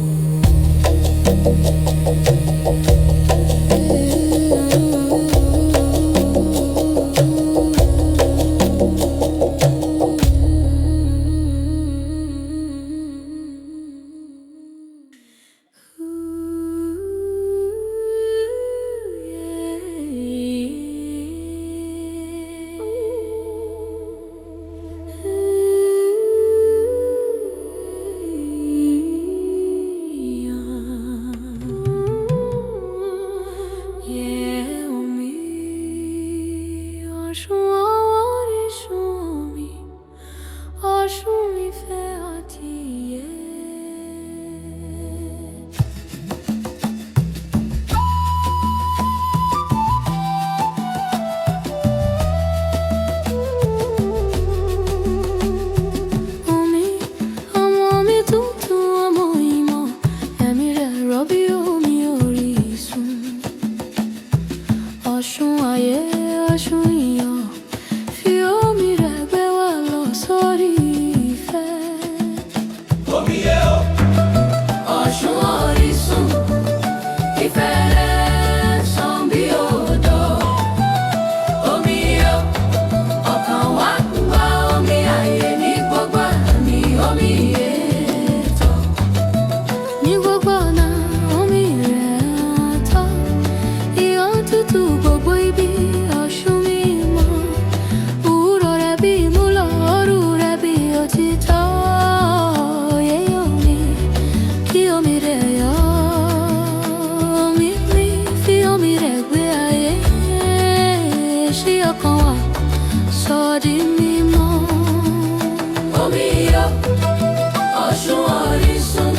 Ọ̀ṣun ayé, Ọ̀ṣun iyọ̀, fi omi rẹ̀ gbé wa lọ sórí ìfẹ́. Omi yẹ ọ́. Ọ̀ṣun orísun, ìfẹ́ rẹ̀ ṣàn bí odò. Omi yẹ ọ́, ọkàn wa ń wá omi ayé ní gbogbo àmì omi yẹ tọ́. Ní gbogbo ọ̀nà omi rẹ̀ tọ́. Iyọ̀ tútù gbogbo ibi Ọ̀ṣun mímọ́. Òwúrọ̀ rẹ̀ bí ìmúlò, òru rẹ̀ bí òtítọ́. Yéé omi, kí omi rẹ̀ yọ. Omi mi, fi omi rẹ̀ gbé ayé. Ṣí ọkàn wa, sọ di mímọ́. Omi yọ, Ọ̀ṣun orísun,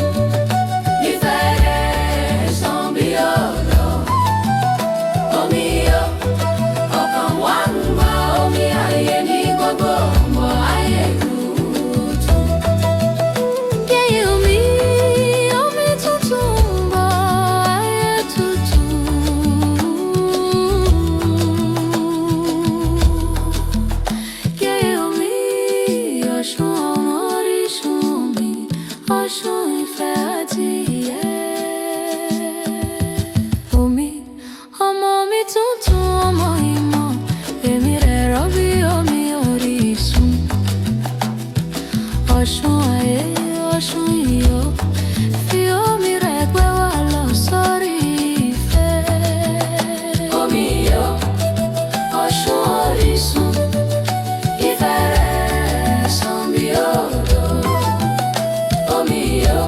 ìfẹ́ rẹ̀ ṣàn bí odò. Omi yọ, ọkàn wa ń wá omi ayé ní gbogbo ọmọ ayé tuntun. Yéé omi, omi tuntun ń bọ̀, ayé tuntun. Yéé omi, Ọ̀ṣun ọmọ orísun mi, Ọ̀ṣun ìfẹ́ àti ìyè. Omi, ọmọ mi tuntun, ọmọ ìmọ̀, èmi rẹ̀ rọ́bí omi orísun. Ọ̀ṣun ayé, Ọ̀ṣun iyọ̀, fi omi rẹ̀ gbé wa lọ sórí ìfẹ́. Omi yọ, Ọ̀ṣun orísun, ìfẹ́ rẹ̀ ṣàn bí odò. Omi yọ,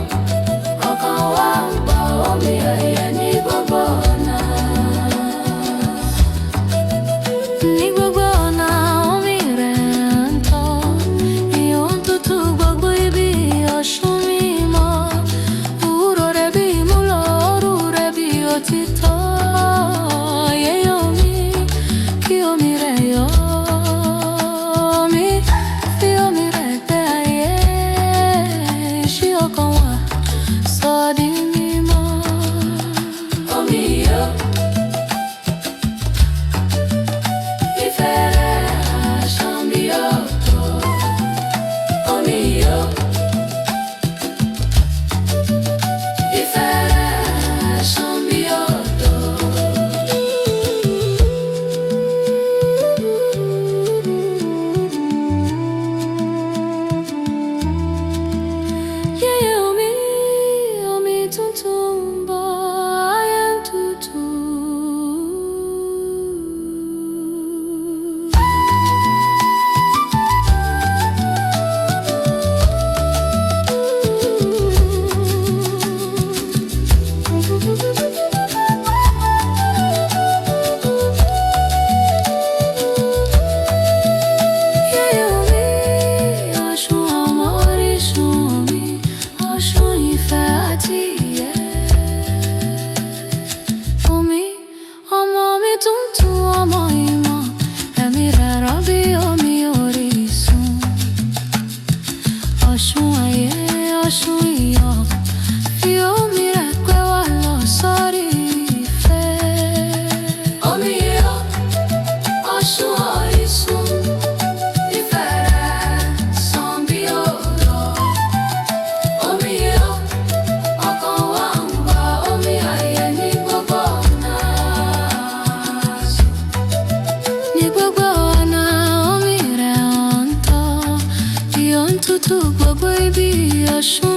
ọkàn wa ń gbọ́ omi ayé ní gbogbo ọ̀nà. Ní gbogbo ọ̀nà omi rẹ̀ ń tọ́. Iyọ̀ tútù gbogbo ibi Ọ̀ṣun mímọ́. Òwúrọ̀ rẹ̀ bí ìmúlò, òru rẹ̀ bí òtítọ́. Yéé omi, kí omi rẹ̀ yọ. Omi, fi omi rẹ̀ gbé ayé. Ṣí ọkàn wa, sọ di mímọ́. Omi yọ, ìfẹ́ Ọ̀ṣun orísun, ìfẹ́ rẹ̀ sàn bí odò. Omi yọ, ọkàn wa ń gba omi ayé ní gbogbo ọ̀nà. Ní gbogbo ọ̀nà omi rẹ̀ ń tàn, tí ó ń tutù gbogbo ibi. Ọ̀ṣun